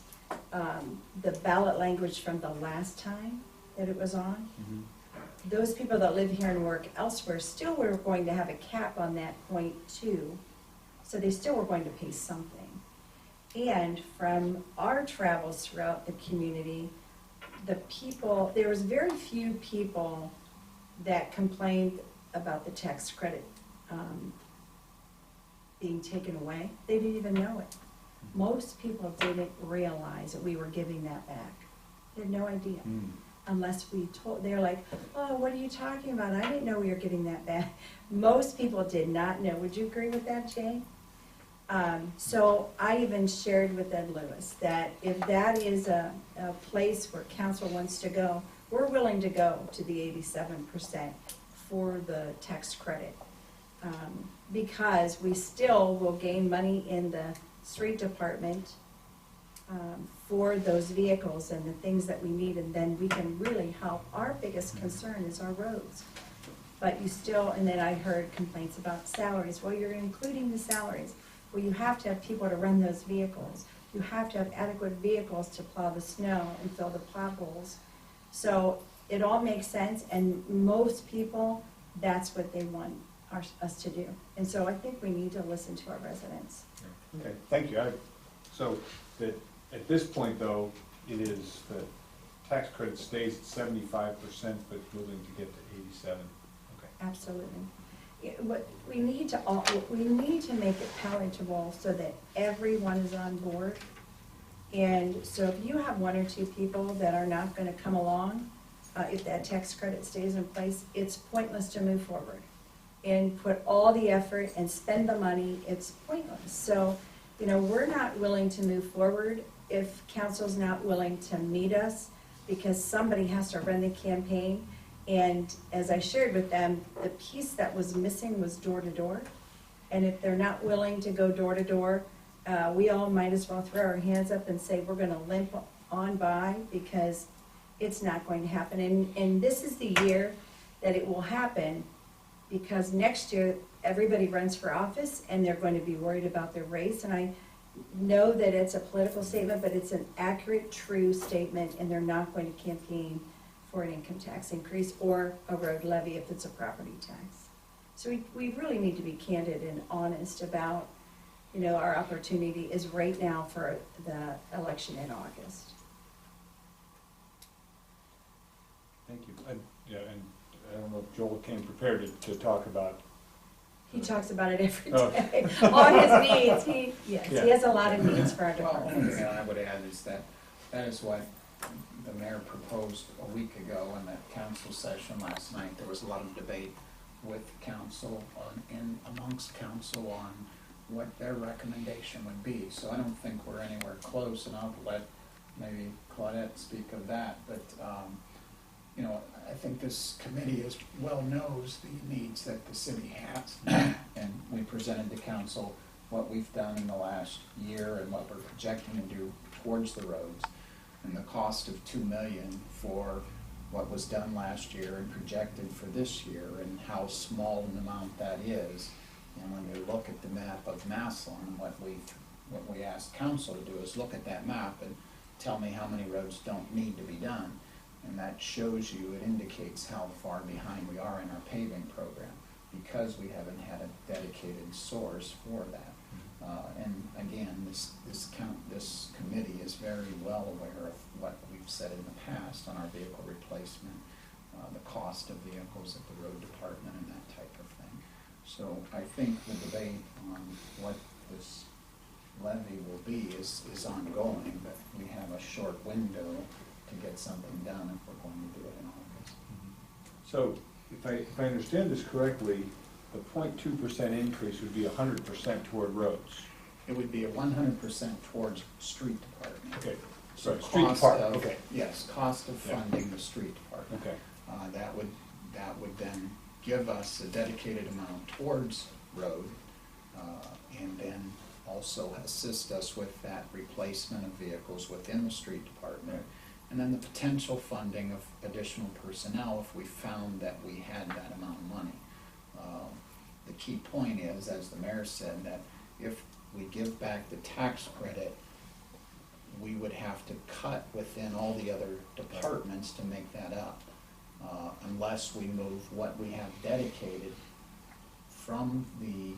Speaker 8: the ballot language from the last time that it was on, those people that live here and work elsewhere still were going to have a cap on that 0.2, so they still were going to pay something. And from our travels throughout the community, there was very few people that complained about the tax credit being taken away. They didn't even know it. Most people didn't realize that we were giving that back. They had no idea. Unless we told, they're like, oh, what are you talking about? I didn't know we were getting that back. Most people did not know. Would you agree with that, Jay? So I even shared with Ed Lewis that if that is a place where council wants to go, we're willing to go to the 87% for the tax credit. Because we still will gain money in the street department for those vehicles and the things that we need, and then we can really help. Our biggest concern is our roads. But you still, and then I heard complaints about salaries. Well, you're including the salaries. Well, you have to have people to run those vehicles. You have to have adequate vehicles to plow the snow and fill the potholes. So it all makes sense, and most people, that's what they want us to do. And so I think we need to listen to our residents.
Speaker 6: Okay, thank you. So that at this point, though, it is the tax credit stays at 75%, but willing to get to 87. Okay.
Speaker 8: Absolutely. What we need to make it palatable so that everyone is on board. And so if you have one or two people that are not going to come along, if that tax credit stays in place, it's pointless to move forward and put all the effort and spend the money. It's pointless. So, we're not willing to move forward if council's not willing to meet us, because somebody has to run the campaign. And as I shared with them, the piece that was missing was door to door. And if they're not willing to go door to door, we all might as well throw our hands up and say we're going to limp on by, because it's not going to happen. And this is the year that it will happen, because next year everybody runs for office and they're going to be worried about their race. And I know that it's a political statement, but it's an accurate, true statement, and they're not going to campaign for an income tax increase or a road levy if it's a property tax. So we really need to be candid and honest about, our opportunity is right now for the election in August.
Speaker 6: Thank you. And I don't know if Joel came prepared to talk about.
Speaker 8: He talks about it every day. All his needs. He has a lot of needs for our
Speaker 9: Well, the only
Speaker 8: departments.
Speaker 9: thing I would add is that is what the mayor proposed a week ago in that council session last night. There was a lot of debate with council and amongst council on what their recommendation would be. So I don't think we're anywhere close, and I'll let maybe Claudette speak of that. But I think this committee well knows the needs that the city has, and we presented to council what we've done in the last year and what we're projecting to do towards the roads, and the cost of $2 million for what was done last year and projected for this year, and how small an amount that is. And when we look at the map of Massillon, what we asked council to do is look at that map and tell me how many roads don't need to be done. And that shows you, it indicates how far behind we are in our paving program, because we haven't had a dedicated source for that. And again, this committee is very well aware of what we've said in the past on our vehicle replacement, the cost of vehicles at the road department and that type of thing. So I think the debate on what this levy will be is ongoing, but we have a short window to get something done if we're going to do it in August.
Speaker 6: So if I understand this correctly, the 0.2% increase would be 100% toward roads.
Speaker 9: It would be a 100% towards street department.
Speaker 6: Okay.
Speaker 9: So
Speaker 6: Right, street
Speaker 9: cost
Speaker 6: department,
Speaker 9: of,
Speaker 6: okay.
Speaker 9: yes, cost of funding the street department.
Speaker 6: Okay.
Speaker 9: That would then give us a dedicated amount towards road, and then also assist us with that replacement of vehicles within the street department. And then the potential funding of additional personnel if we found that we had that amount of money. The key point is, as the mayor said, that if we give back the tax credit, we would have to cut within all the other departments to make that up. Unless we move what we have dedicated from the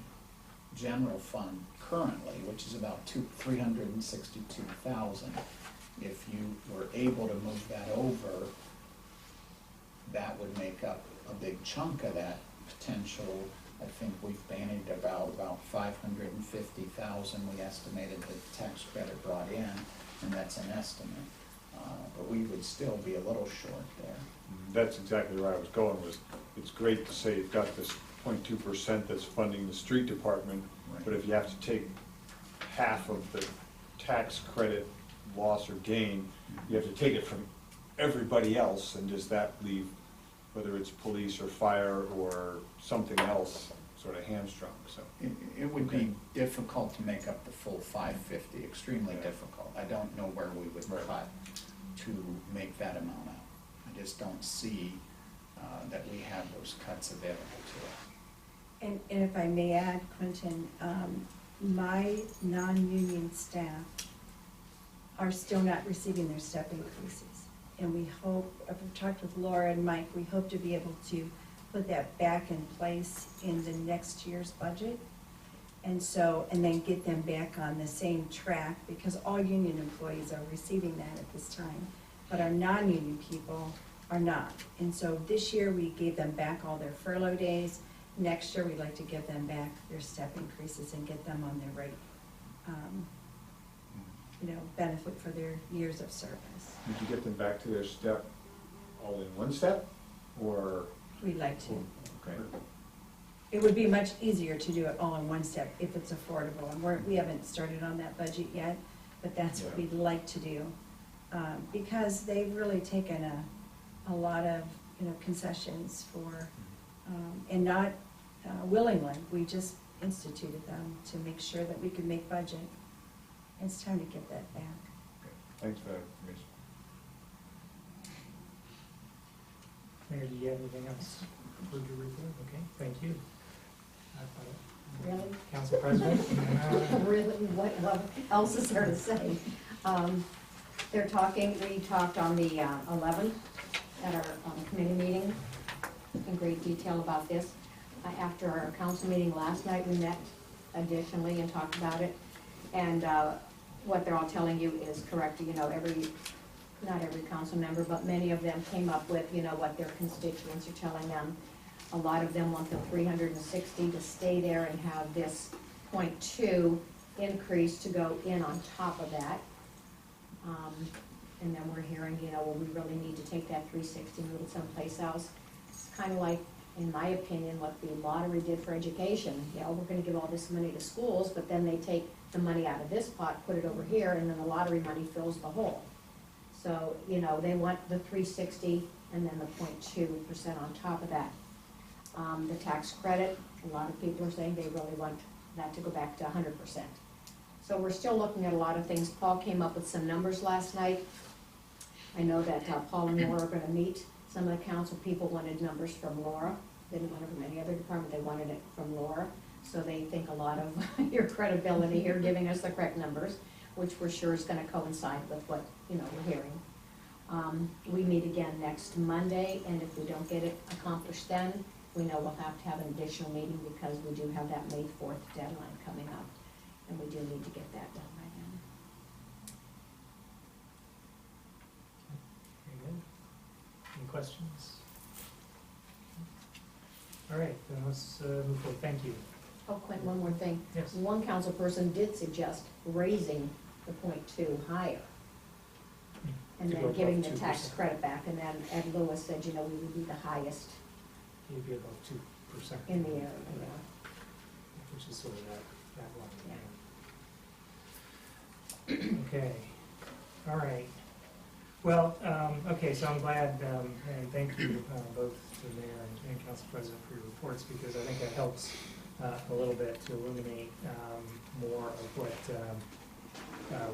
Speaker 9: general fund currently, which is about $362,000. If you were able to move that over, that would make up a big chunk of that potential. I think we've bandied about 550,000 we estimated the tax credit brought in, and that's an estimate. But we would still be a little short there.
Speaker 6: That's exactly where I was going, was it's great to say you've got this 0.2% that's funding the street department,
Speaker 9: Right.
Speaker 6: but if you have to take half of the tax credit loss or gain, you have to take it from everybody else, and does that leave, whether it's police or fire or something else, sort of hamstrung, so.
Speaker 9: It would
Speaker 6: Okay.
Speaker 9: be difficult to make up the full 550, extremely
Speaker 6: Yeah.
Speaker 9: difficult. I don't know where we would
Speaker 6: Right.
Speaker 9: cut to make that amount up. I just don't see that we have those cuts available to us.
Speaker 8: And if I may add, Quentin, my non-union staff are still not receiving their step increases. And we hope, I've talked with Laura and Mike, we hope to be able to put that back in place in the next year's budget. And then get them back on the same track, because all union employees are receiving that at this time, but our non-union people are not. And so this year, we gave them back all their furlough days. Next year, we'd like to give them back their step increases and get them on their right, benefit for their years of service.
Speaker 6: Did you get them back to their step all in one step, or?
Speaker 8: We'd like to.
Speaker 6: Okay.
Speaker 8: It would be much easier to do it all in one step if it's affordable, and we haven't started on that budget yet, but that's what
Speaker 6: Yeah.
Speaker 8: we'd like to do. Because they've really taken a lot of, concessions for, and not willingly, we just instituted them to make sure that we could make budget. It's time to get that back.
Speaker 6: Thanks for that information.
Speaker 2: Mayor, do you have anything else for your report? Okay, thank you.
Speaker 7: Really?
Speaker 2: Council President?
Speaker 7: Really, what else is there to say? We talked on the 11th at our committee meeting in great detail about this. After our council meeting last night, we met additionally and talked about it. And what they're all telling you is correct. Not every council member, but many of them came up with, what their constituents are telling them. A lot of them want the 360 to stay there and have this 0.2 increase to go in on top of that. And then we're hearing, well, we really need to take that 360 and move it someplace else. It's kind of like, in my opinion, what the lottery did for education. We're gonna give all this money to schools, but then they take the money out of this pot, put it over here, and then the lottery money fills the hole. So, they want the 360 and then the 0.2% on top of that. The tax credit, a lot of people are saying they really want that to go back to 100%. So we're still looking at a lot of things. Paul came up with some numbers last night. I know that Paul and Laura are gonna meet. Some of the council people wanted numbers from Laura. They didn't want it from any other department, they wanted it from Laura. So they think a lot of your credibility here, giving us the correct numbers, which we're sure is gonna coincide with what, we're hearing. We meet again next Monday, and if we don't get it accomplished then, we know we'll have to have an additional meeting because we do have that May 4th deadline coming up, and we do need to get that done by then.
Speaker 2: Very good. Any questions? All right, then let's move forward. Thank you.
Speaker 7: Oh, Quentin, one more thing.
Speaker 2: Yes.
Speaker 7: One council person did suggest raising the 0.2 higher and
Speaker 2: To go
Speaker 7: then giving
Speaker 2: above
Speaker 7: the tax
Speaker 2: 2%.
Speaker 7: credit back. And then Ed Lewis said, we would be the highest
Speaker 2: You'd be above 2%.
Speaker 7: in the area.
Speaker 2: Which is sort of that
Speaker 7: Yeah.
Speaker 2: line. Okay, all right. Well, okay, so I'm glad, and thank you both to the mayor and council president for your reports, because I think that helps a little bit to illuminate more of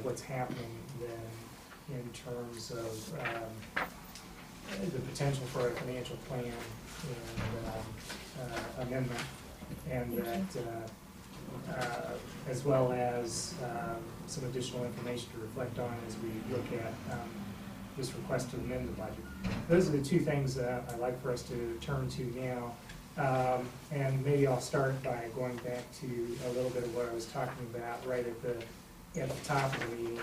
Speaker 2: what's happening than in terms of the potential for a financial plan and amendment, and that as well as some additional information to reflect on as we look at this request to amend the budget. Those are the two things that I'd like for us to turn to now. And maybe I'll start by going back to a little bit of what I was talking about right at the top of the meeting,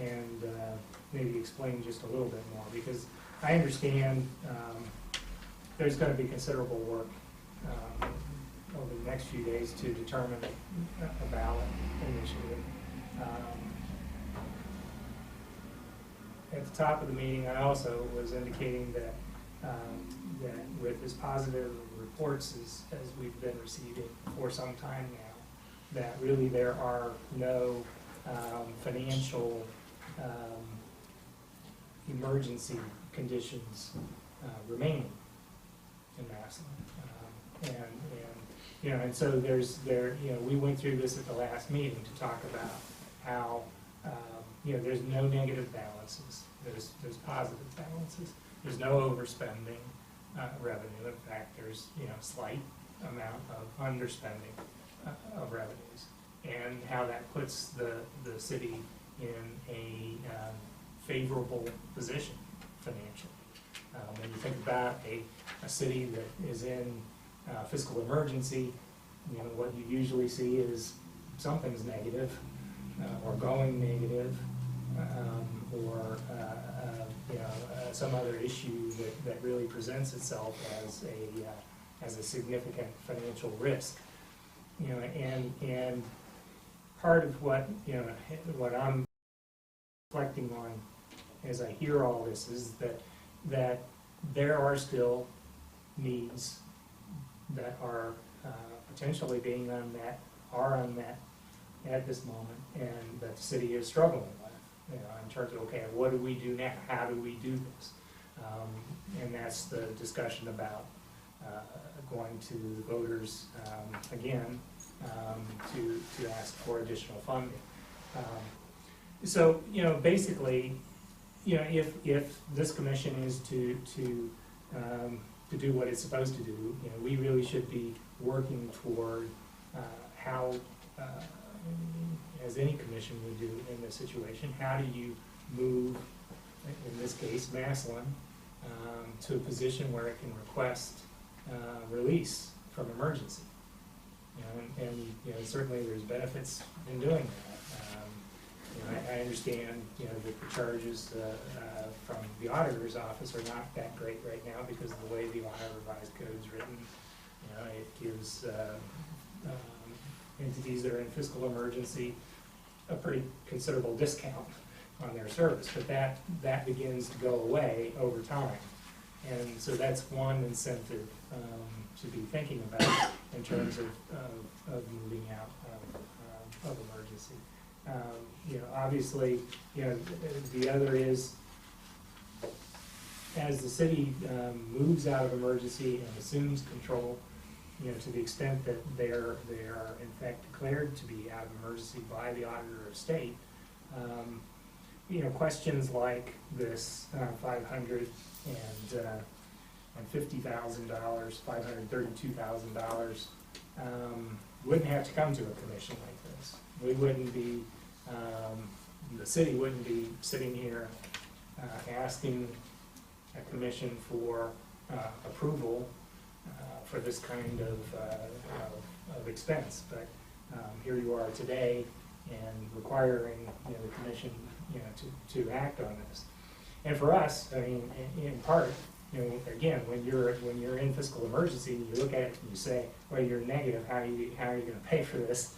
Speaker 2: and maybe explain just a little bit more, because I understand there's going to be considerable work over the next few days to determine a ballot initiative. At the top of the meeting, I also was indicating that that with as positive reports as we've been receiving for some time now, that really there are no financial emergency conditions remaining in Massillon. And so we went through this at the last meeting to talk about how there's no negative balances, there's positive balances, there's no overspending revenue. In fact, there's slight amount of underspending of revenues, and how that puts the city in a favorable position financially. When you think about a city that is in fiscal emergency, what you usually see is something's negative or going negative, or some other issue that really presents itself as a significant financial risk. And part of what I'm reflecting on as I hear all this is that there are still needs that are potentially being unmet, are unmet at this moment, and that the city is struggling with, in terms of, okay, what do we do now? How do we do this? And that's the discussion about going to the voters again to ask for additional funding. So basically, if this commission is to do what it's supposed to do, we really should be working toward how, as any commission would do in this situation, how do you move, in this case, Massillon, to a position where it can request release from emergency. And certainly there's benefits in doing that. I understand that the charges from the auditor's office are not that great right now because of the way the Ohio Revised Code is written. It gives entities that are in fiscal emergency a pretty considerable discount on their service, but that begins to go away over time. And so that's one incentive to be thinking about in terms of moving out of emergency. Obviously, the other is, as the city moves out of emergency and assumes control, to the extent that they are in fact declared to be out of emergency by the auditor of state, questions like this $550,000, $532,000 wouldn't have to come to a commission like this. We wouldn't be, the city wouldn't be sitting here asking a commission for approval for this kind of expense, but here you are today and requiring the commission to act on this. And for us, I mean, in part, again, when you're in fiscal emergency, you look at it and you say, well, you're negative. How are you going to pay for this?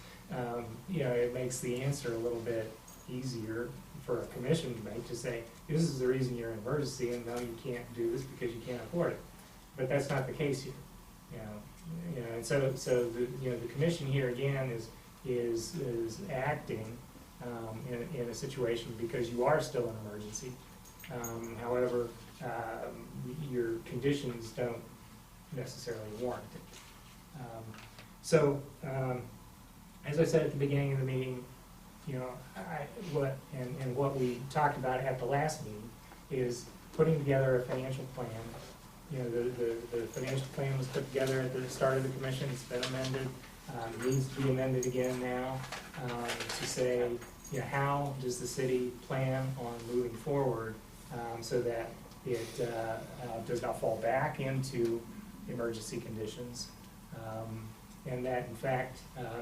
Speaker 2: It makes the answer a little bit easier for a commission to make, to say, this is the reason you're in emergency, and no, you can't do this because you can't afford it. But that's not the case here. And so the commission here again is acting in a situation because you are still in emergency. However, your conditions don't necessarily warrant it. As I said at the beginning of the meeting, what we talked about at the last meeting is putting together a financial plan. The financial plan was put together at the start of the commission, it's been amended, needs to be amended again now, to say, how does the city plan on moving forward, so that it does not fall back into emergency conditions, and that in fact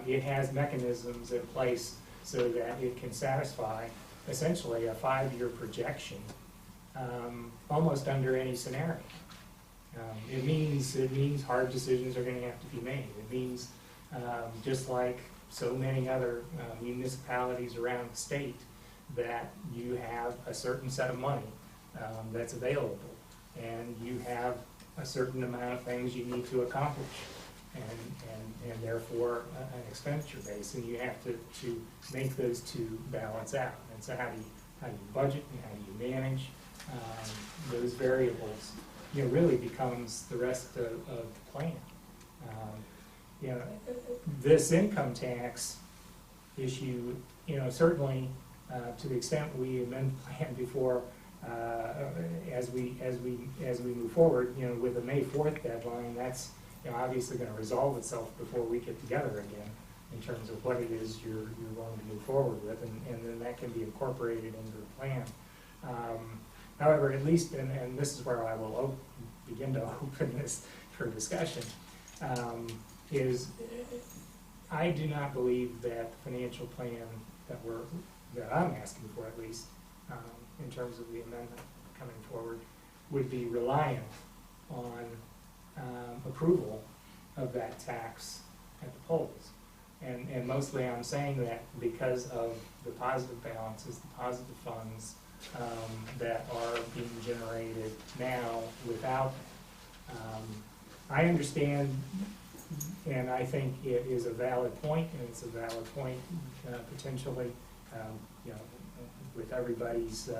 Speaker 2: it has mechanisms in place so that it can satisfy essentially a 5-year projection, almost under any scenario. It means hard decisions are going to have to be made. It means just like so many other municipalities around the state, that you have a certain set of money that's available, and you have a certain amount of things you need to accomplish, and therefore an expenditure base, and you have to make those two balance out. And so how do you budget and how do you manage those variables? Really becomes the rest of the plan. This income tax issue, certainly to the extent we amend the plan before, as we move forward, with the May 4th deadline, that's obviously going to resolve itself before we get together again in terms of what it is you're going to move forward with, and then that can be incorporated into the plan. However, at least, and this is where I will begin to open this for discussion, is I do not believe that the financial plan that I'm asking for, at least, in terms of the amendment coming forward, would be reliant on approval of that tax at the polls. And mostly I'm saying that because of the positive balances, the positive funds that are being generated now without it. I understand, and I think it is a valid point, and it's a valid point potentially, with everybody's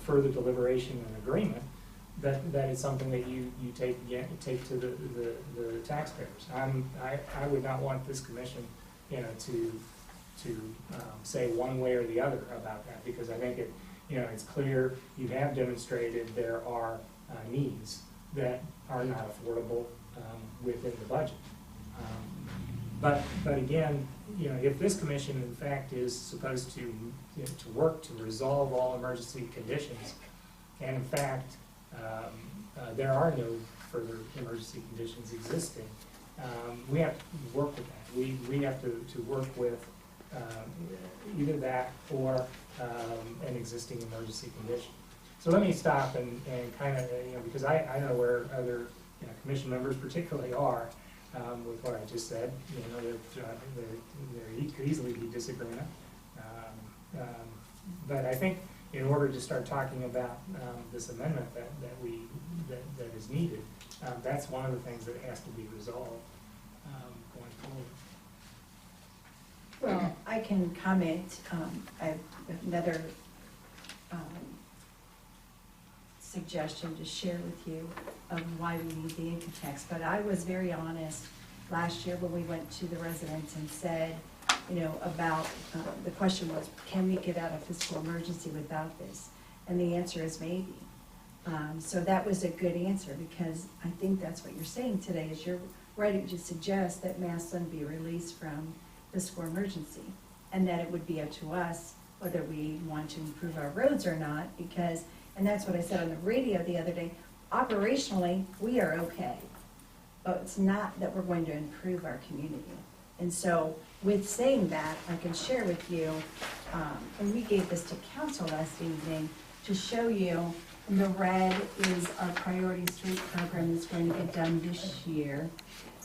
Speaker 2: furher deliberation and agreement, that it's something that you take to the taxpayers. I would not want this commission, to say one way or the other about that, because I think it's clear you have demonstrated there are needs that are not affordable within the budget. But again, if this commission in fact is supposed to work to resolve all emergency conditions, and in fact there are no further emergency conditions existing, we have to work with that. We have to work with either that or an existing emergency condition. So let me stop and kind of, because I know where other commission members particularly are with what I just said. There could easily be disagreement. But I think in order to start talking about this amendment that is needed, that's one of the things that has to be resolved going forward.
Speaker 8: Well, I can comment. I have another suggestion to share with you of why we need the income tax. But I was very honest last year when we went to the residents and said, about, the question was, can we get out of fiscal emergency without this? And the answer is maybe. So that was a good answer, because I think that's what you're saying today, is you're ready to suggest that Massillon be released from fiscal emergency, and that it would be up to us whether we want to improve our roads or not, because, and that's what I said on the radio the other day, operationally, we are okay, but it's not that we're going to improve our community. And so with saying that, I can share with you, and we gave this to council last evening to show you, the red is our priority street program that's going to get done this year.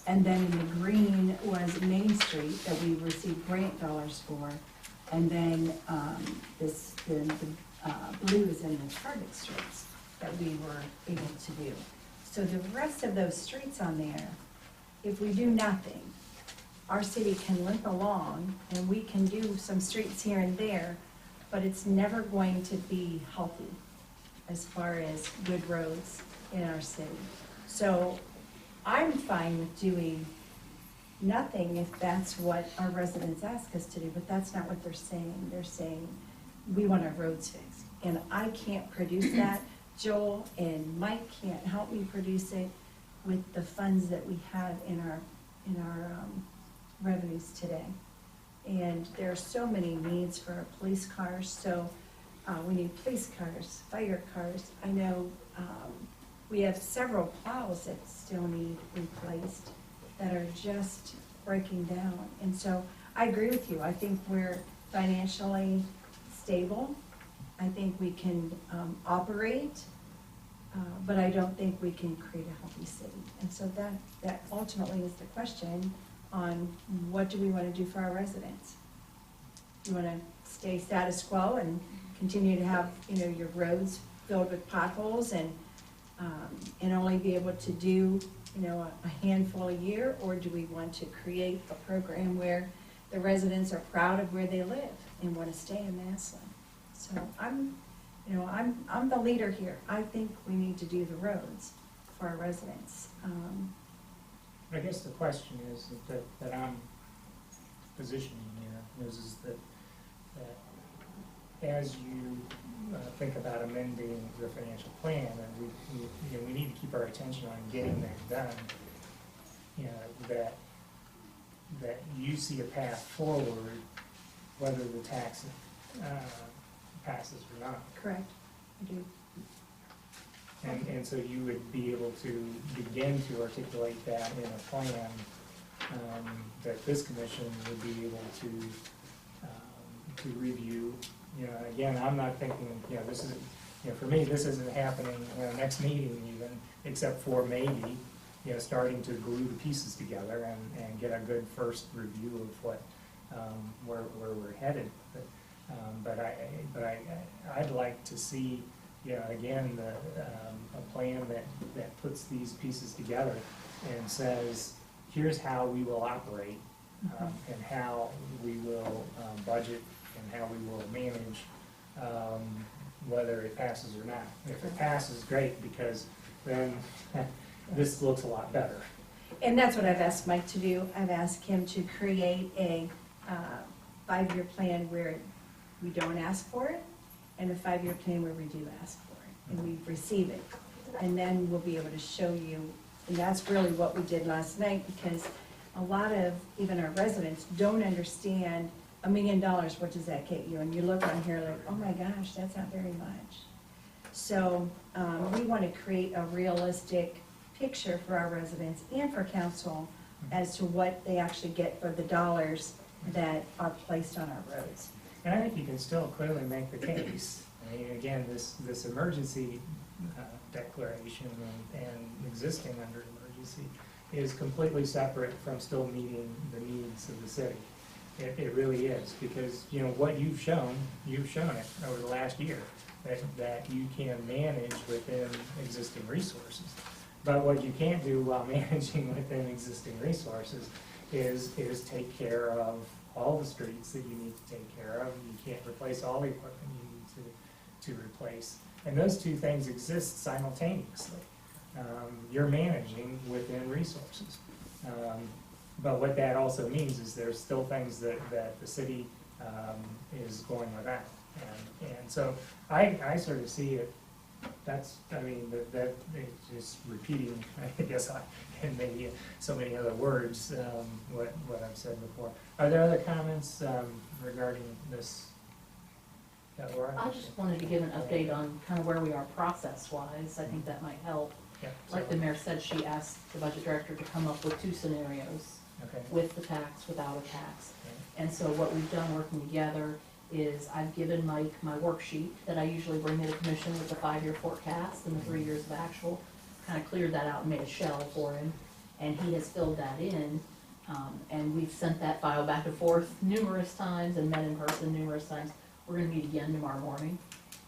Speaker 8: And then in the green was Main Street that we received grant dollars for. And then the blue is in the target streets that we were able to do. So the rest of those streets on there, if we do nothing, our city can limp along and we can do some streets here and there, but it's never going to be healthy as far as good roads in our city. So I'm fine with doing, nothing if that's what our residents ask us to do, but that's not what they're saying. They're saying, we want our roads fixed. And I can't produce that. Joel and Mike can't help me produce it with the funds that we have in our revenues today. And there are so many needs for our police cars, so we need police cars, fire cars. I know we have several plows that still need replaced that are just breaking down. And so I agree with you. I think we're financially stable. I think we can operate, but I don't think we can create a healthy city. And so that ultimately is the question on what do we want to do for our residents? You want to stay status quo and continue to have, your roads filled with potholes and only be able to do, a handful a year? Or do we want to create a program where the residents are proud of where they live and want to stay in Massillon? So I'm the leader here. I think we need to do the roads for our residents.
Speaker 2: I guess the question is that I'm positioning here is that as you think about amending the financial plan, and we need to keep our attention on getting that done, that you see a path forward, whether the tax passes or not.
Speaker 8: Correct, I do.
Speaker 2: And so you would be able to begin to articulate that in a plan that this commission would be able to review. Again, I'm not thinking, this is, for me, this isn't happening next meeting even, except for maybe, starting to glue the pieces together and get a good first review of what, where we're headed. But I'd like to see, again, a plan that puts these pieces together and says, here's how we will operate, and how we will budget, and how we will manage, whether it passes or not. If it passes, great, because then this looks a lot better.
Speaker 8: And that's what I've asked Mike to do. I've asked him to create a 5-year plan where we don't ask for it, and a 5-year plan where we do ask for it, and we receive it. And then we'll be able to show you, and that's really what we did last night, because a lot of even our residents don't understand $1 million, what does that get you? And you look on here like, oh my gosh, that's not very much. So we want to create a realistic picture for our residents and for council as to what they actually get for the dollars that are placed on our roads.
Speaker 2: And I think you can still clearly make the case. I mean, again, this emergency declaration and existing under emergency is completely separate from still meeting the needs of the city. It really is, because, what you've shown it over the last year, that you can manage within existing resources. But what you can't do while managing within existing resources is take care of all the streets that you need to take care of. You can't replace all the equipment you need to replace. And those two things exist simultaneously. You're managing within resources. But what that also means is there's still things that the city is going without. And so I sort of see it, that it's just repeating, I guess, in maybe so many other words, what I've said before. Are there other comments regarding this? Laura?
Speaker 7: I just wanted to give an update on kind of where we are process-wise. I think that might help.
Speaker 2: Yeah,
Speaker 7: Like the mayor said, she asked the budget director to come up with 2 scenarios,
Speaker 2: okay.
Speaker 7: with the tax, without a tax. And so what we've done working together is I've given Mike my worksheet that I usually bring to the commission with the 5-year forecast and the 3 years of actual, kind of cleared that out and made a shell for him. And he has filled that in, and we've sent that file back and forth numerous times and met in person numerous times. We're gonna meet again tomorrow morning,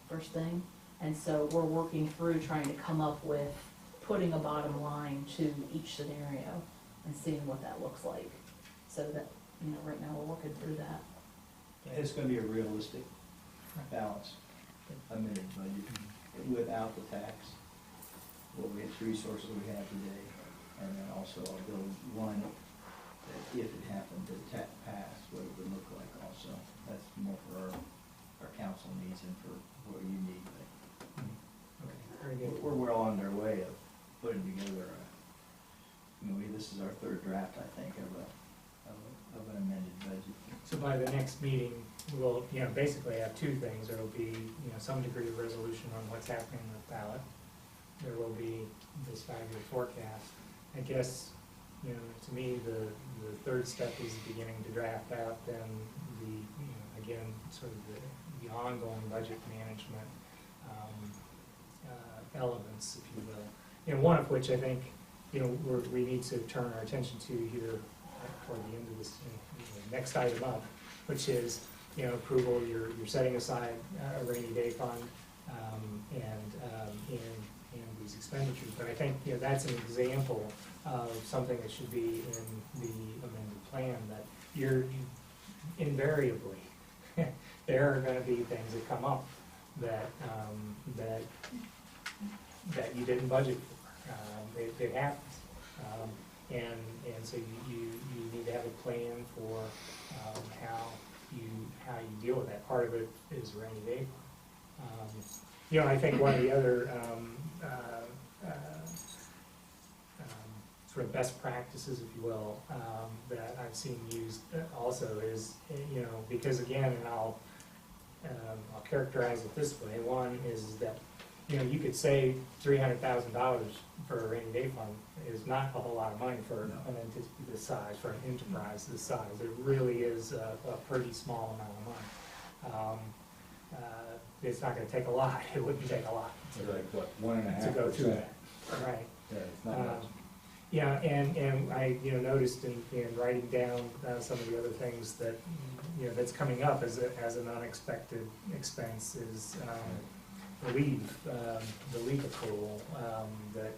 Speaker 7: first thing. And so we're working through trying to come up with putting a bottom line to each scenario and seeing what that looks like. So that, right now we're working through that.
Speaker 1: It's gonna be a realistic balance, amended budget, without the tax, what resources we have today, and then also I'll build one that of an amended budget.
Speaker 2: So by the next meeting, we'll, basically have two things. There will be, some degree of resolution on what's happening with ballot. There will be this 5-year forecast. I guess, to me, the third step is beginning to draft out then again, sort of the ongoing budget management elements, if you will. One of which I think, we need to turn our attention to here toward the end of this, next item up, which is, approval, you're setting aside a rainy day fund, and these expenditures. But I think, that's an example of something that should be in the amended plan, that you're invariably, there are gonna be things that come up that you didn't budget for. It happens. And so you need to have a plan for how you deal with that. Part of it is rainy day fund. I think one of the other sort of best practices, if you will, that I've seen used also is, because again, and I'll characterize it this way. One is that, you could save $300,000 for a rainy day fund is not a whole lot of money for an entity this size, for an enterprise this size. It really is a pretty small amount of money. It's not going to take a lot. It wouldn't take a lot
Speaker 9: Like what, 1.5%?
Speaker 2: to go through that. Right.
Speaker 9: Yeah, it's not much.
Speaker 2: Yeah, and I, noticed in writing down some of the other things that, that's coming up as an unexpected expense is the leave accrual, that,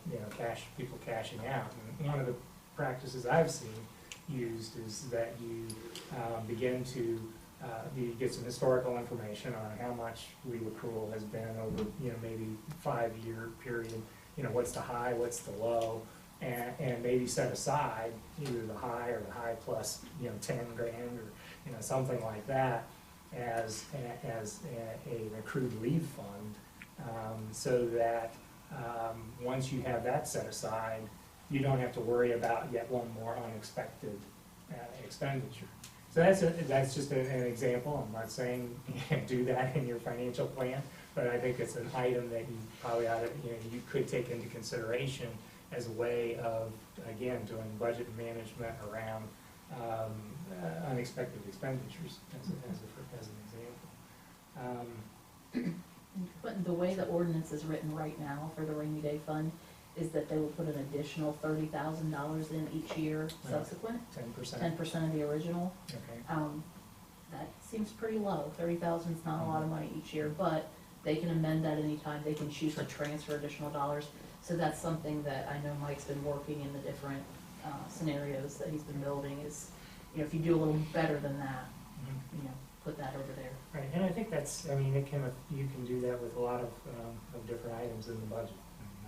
Speaker 2: people cashing out. And one of the practices I've seen used is that you begin to, you get some historical information on how much leave accrual has been over, maybe 5-year period. What's the high, what's the low, and maybe set aside either the high or the high plus, 10 grand or, something like that as an accrued leave fund, so that once you have that set aside, you don't have to worry about yet one more unexpected expenditure. So that's just an example. I'm not saying do that in your financial plan, but I think it's an item that you probably ought to, you could take into consideration as a way of, again, doing budget management around unexpected expenditures as an example.
Speaker 7: But the way the ordinance is written right now for the rainy day fund is that they will put an additional $30,000 in each year subsequent,
Speaker 2: 10%.
Speaker 7: 10% of the original.
Speaker 2: Okay.
Speaker 7: That seems pretty low. 30,000 is not a lot of money each year, but they can amend that anytime. They can choose to transfer additional dollars. So that's something that I know Mike's been working in the different scenarios that he's been building is, if you do a little better than that, put that over there.
Speaker 2: Right, and I think that's, you can do that with a lot of different items in the budget.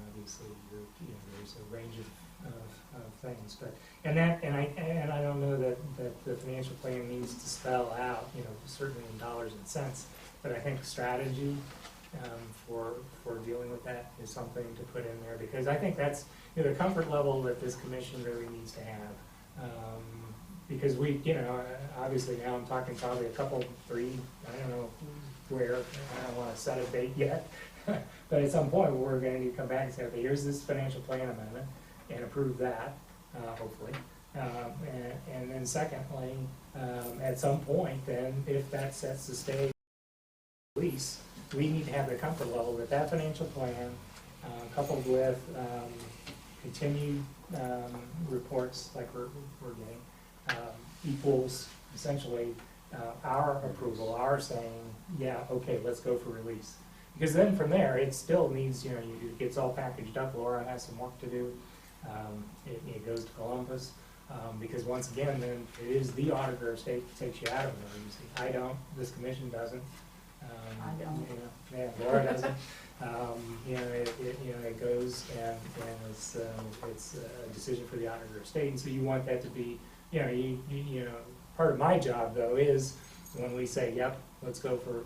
Speaker 2: Obviously, there's a range of things, but and I don't know that the financial plan needs to spell out, certainly in dollars and cents, but I think strategy for dealing with that is something to put in there, because I think that's the comfort level that this commission really needs to have. Because we, obviously now I'm talking probably a couple, 3, I don't know where, I don't want to set a date yet, but at some point we're going to need to come back and say, okay, here's this financial plan amendment, and approve that, hopefully. And then secondly, at some point then, if that sets the stage release, we need to have the comfort level that that financial plan, coupled with continued reports like we're getting, equals essentially our approval, our saying, yeah, okay, let's go for release. Because then from there, it still needs, it gets all packaged up. Laura has some work to do. It goes to Columbus. Because once again, then it is the auditor of state that takes you out of emergency. I don't, this commission doesn't.
Speaker 7: I don't.
Speaker 2: Yeah, Laura doesn't. It goes and it's a decision for the auditor of state, and so you want that to be, part of my job though is when we say, yep, let's go for,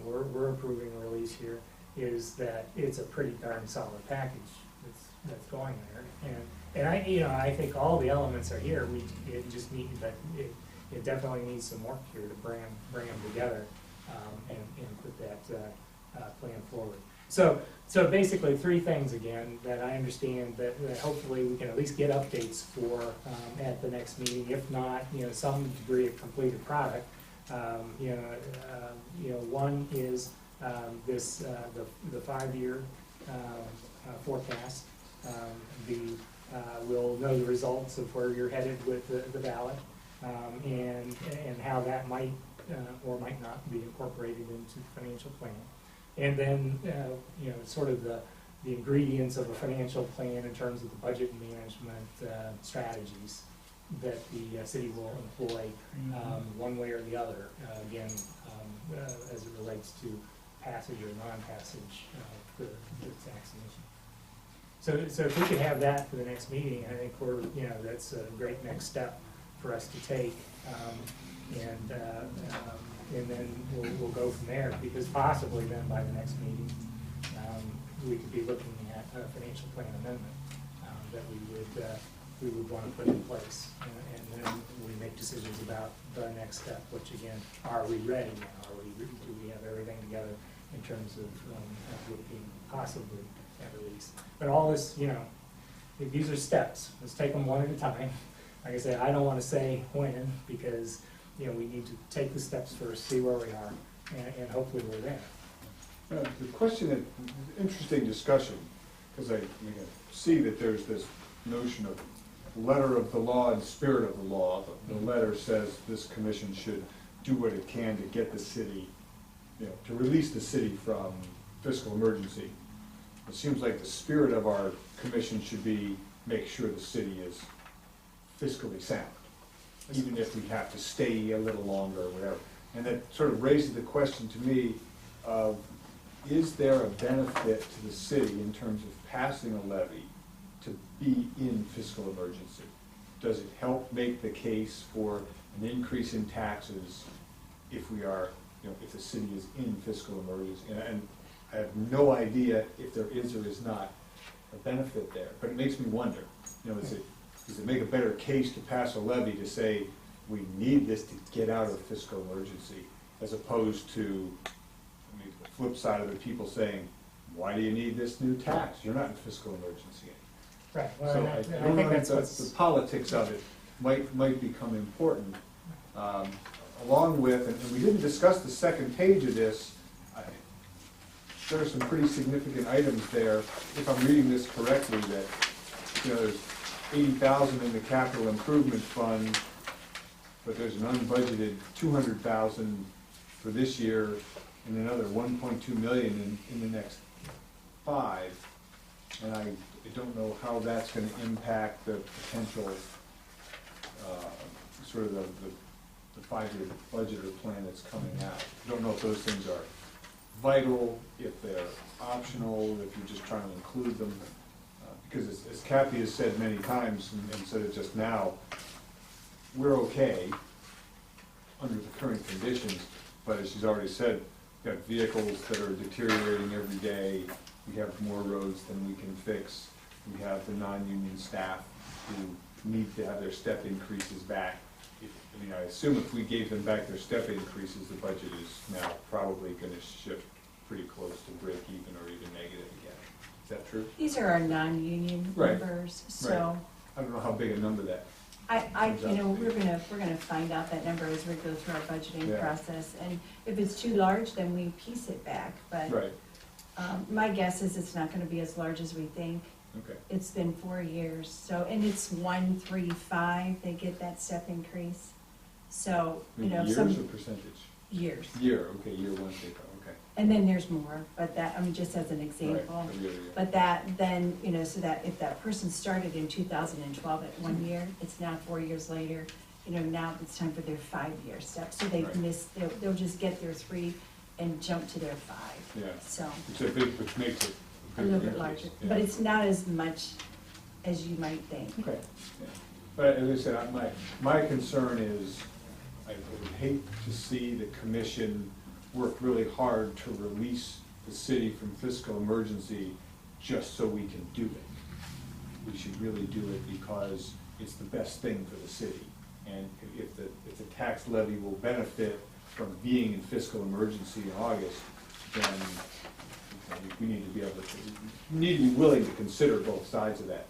Speaker 2: we're approving a release here, is that it's a pretty darn solid package that's going there, And I think all the elements are here, it just need, but it definitely needs some work here to bring them together, and put that, plan forward. So basically, three things again, that I understand that hopefully we can at least get updates for, at the next meeting, if not, some degree of completed product. One is, the 5-year, forecast. We'll know the results of where you're headed with the ballot, and how that might, or might not be incorporated into the financial plan. And then, sort of the ingredients of a financial plan in terms of the budget management strategies that the city will employ, one way or the other, again, as it relates to passage or non-passage for the tax initiative. So if we could have that for the next meeting, I think that's a great next step for us to take. And then we'll go from there, because possibly then by the next meeting, we could be looking at a financial plan amendment that we would want to put in place. And then we make decisions about the next step, which again, are we ready now? Do we have everything together in terms of looking possibly at release? But all this, these are steps. Let's take them one at a time. Like I said, I don't want to say when, because we need to take the steps first, see where we are, and hopefully we're there.
Speaker 6: The question, that interesting discussion, because I see that there's this notion of letter of the law and spirit of the law. The letter says this commission should do what it can to get the city, to release the city from fiscal emergency. It seems like the spirit of our commission should be make sure the city is fiscally sound, even if we have to stay a little longer or whatever. And that sort of raises the question to me of, is there a benefit to the city in terms of passing a levy to be in fiscal emergency? Does it help make the case for an increase in taxes if we are, if the city is in fiscal emergency? And I have no idea if there is or is not a benefit there, but it makes me wonder, does it make a better case to pass a levy to say we need this to get out of fiscal emergency, as opposed to the flip side of the people saying, why do you need this new tax? You're not in fiscal emergency.
Speaker 2: Right. Well,
Speaker 6: So
Speaker 2: I
Speaker 6: I
Speaker 2: think
Speaker 6: don't know
Speaker 2: that's
Speaker 6: if
Speaker 2: what's
Speaker 6: the politics of it might become important. Along with, and we didn't discuss the second page of this, there are some pretty significant items there, if I'm reading this correctly, that there's 80,000 in the capital improvement fund, but there's an unbudgeted 200,000 for this year, and another 1.2 million in the next 5. And I don't know how that's going to impact the potential sort of the 5-year budget or plan that's coming out. I don't know if those things are vital, if they're optional, if you're just trying to include them. Because as Kathy has said many times, and said it just now, we're okay under the current conditions, but as she's already said, we've got vehicles that are deteriorating every day, we have more roads than we can fix, we have the non-union staff who need to have their step increases back. I assume if we gave them back their step increases, the budget is now probably going to shift pretty close to break even or even negative again. Is that true?
Speaker 8: These are our non-union
Speaker 6: Right.
Speaker 8: numbers, so
Speaker 6: Right. I don't know how big a number that.
Speaker 8: we're gonna find out that number as we go through our budgeting
Speaker 6: Yeah.
Speaker 8: process. And if it's too large, then we piece it back, but
Speaker 6: Right,
Speaker 8: my guess is it's not gonna be as large as we think.
Speaker 6: okay.
Speaker 8: It's been 4 years, so, and it's 135, they get that step increase. So,
Speaker 6: Years
Speaker 8: some
Speaker 6: or percentage?
Speaker 8: years.
Speaker 6: Year, okay, year one, okay.
Speaker 8: And then there's more, but that, just as an example.
Speaker 6: Right, a year.
Speaker 8: But that then, so that if that person started in 2012 at 1 year, it's now 4 years later, now it's time for their 5-year step. So they've
Speaker 6: Right.
Speaker 8: missed, they'll just get their 3 and jump to their 5.
Speaker 6: Yeah.
Speaker 8: So,
Speaker 6: Which makes it
Speaker 8: a little bit
Speaker 6: increase,
Speaker 8: larger,
Speaker 6: yeah.
Speaker 8: but it's not as much as you might think.
Speaker 6: Okay, yeah. But as I said, my concern is, I would hate to see the commission work really hard to release the city from fiscal emergency just so we can do it. we should really do it because it's the best thing for the city. And if the tax levy will benefit from being in fiscal emergency in August, then we need to be able to, we need to be willing to consider both sides of that.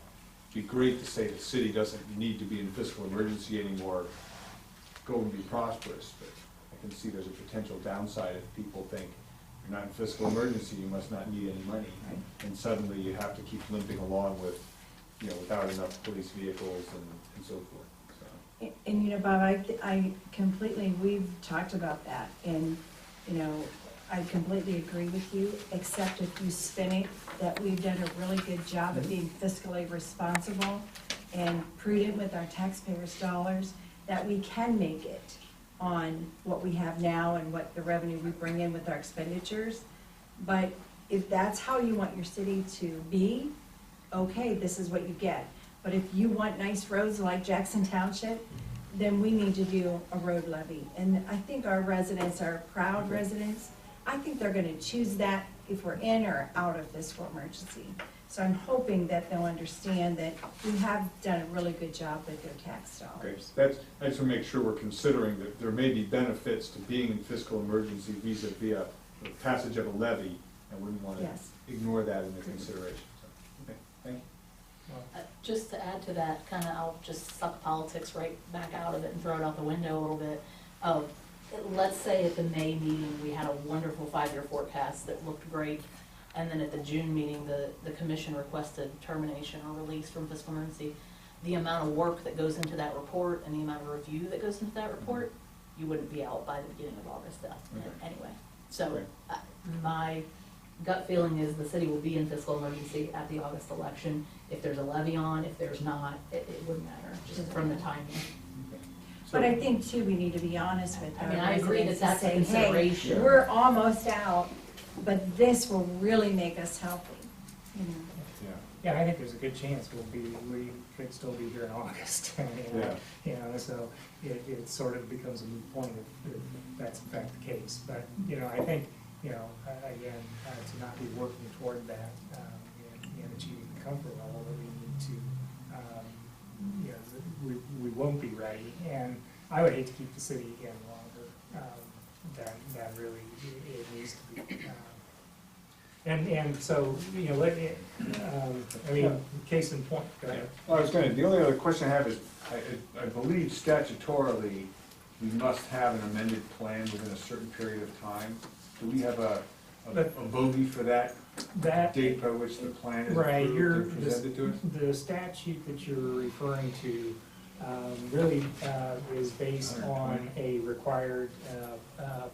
Speaker 6: It'd be great to say the city doesn't need to be in fiscal emergency anymore, go and be prosperous, but I can see there's a potential downside if people think you're not in fiscal emergency, you must not need any money. And suddenly you have to keep limping along with, without enough police vehicles and so forth.
Speaker 8: And you know, Bob, I completely, we've talked about that, and, I completely agree with you, except if you spin it, that we've done a really good job at being fiscally responsible and prudent with our taxpayers' dollars, that we can make it on what we have now and what the revenue we bring in with our expenditures. But if that's how you want your city to be, okay, this is what you get. But if you want nice roads like Jackson Township, then we need to do a road levy. And I think our residents are proud residents. I think they're gonna choose that if we're in or out of fiscal emergency. So I'm hoping that they'll understand that we have done a really good job with their tax
Speaker 6: Okay,
Speaker 8: dollars.
Speaker 6: I just want to make sure we're considering that there may be benefits to being in fiscal emergency vis-a-vis the passage of a levy, and wouldn't want to
Speaker 8: Yes.
Speaker 6: ignore that in the consideration. So, okay, thank you.
Speaker 7: Just to add to that, I'll just suck politics right back out of it and throw it out the window a little bit. Let's say at the May meeting, we had a wonderful 5-year forecast that looked great, and then at the June meeting, the commission requested termination or release from fiscal emergency. The amount of work that goes into that report and the amount of review that goes into that report, you wouldn't be out by the beginning of August anyway. So my gut feeling is the city will be in fiscal emergency at the August election. If there's a levy on, if there's not, it wouldn't matter, just from the timing.
Speaker 8: But I think too, we need to be honest with our
Speaker 7: I agree that
Speaker 8: residents
Speaker 7: that's a
Speaker 8: and say, hey,
Speaker 7: consideration.
Speaker 8: we're almost out, but this will really make us healthy,
Speaker 6: Yeah.
Speaker 2: Yeah, I think there's a good chance we could still be here in August. So it sort of becomes a moot point if that's in fact the case. But, I think, again, to not be working toward that and achieving the comfort level that we need to, we won't be ready. And I would hate to keep the city in longer than really it needs to be. And so, case in point, go ahead.
Speaker 6: Well, the only other question I have is, I believe statutorily, we must have an amended plan within a certain period of time. Do we have a bogey for that date by which the plan is
Speaker 2: Right,
Speaker 6: approved and presented to us?
Speaker 2: the statute that you're referring to really is based on a required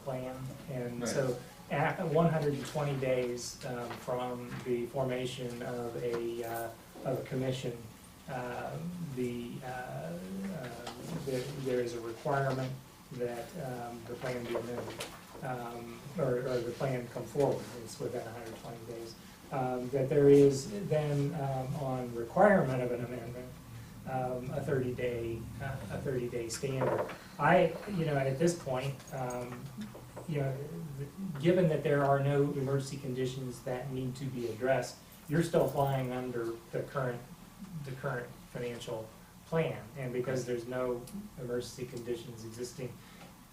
Speaker 2: plan. And
Speaker 6: Right.
Speaker 2: so at 120 days from the formation of a commission, there is a requirement that the plan be amended, or the plan come forward. It's within 120 days. That there is then on requirement of an amendment, a 30-day standard. At this point, given that there are no emergency conditions that need to be addressed, you're still flying under the current financial plan. And because there's no emergency conditions existing,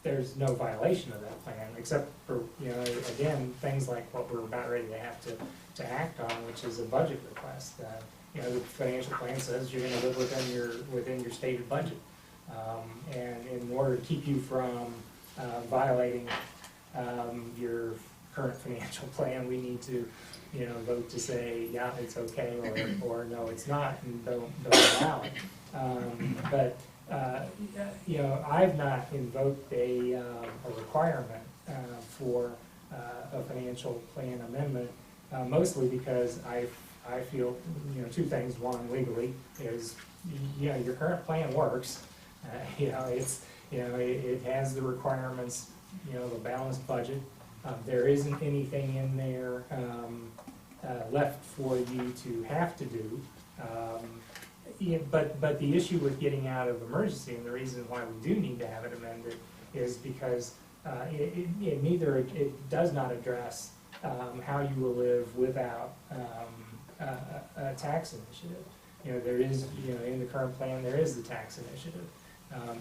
Speaker 2: there's no violation of that plan, except for, again, things like what we're about ready to have to act on, which is a budget request. The financial plan says you're gonna live within your stated budget. And in order to keep you from violating your current financial plan, we need to, vote to say, yeah, it's okay, or no, it's not, and don't allow it. I've not invoked a requirement for a financial plan amendment, mostly because I feel, two things. One, legally, is, your current plan works. It has the requirements, of a balanced budget. There isn't anything in there left for you to have to do. But the issue with getting out of emergency, and the reason why we do need to have it amended, is because it does not address how you will live without a tax initiative. there is, in the current plan, there is the tax initiative.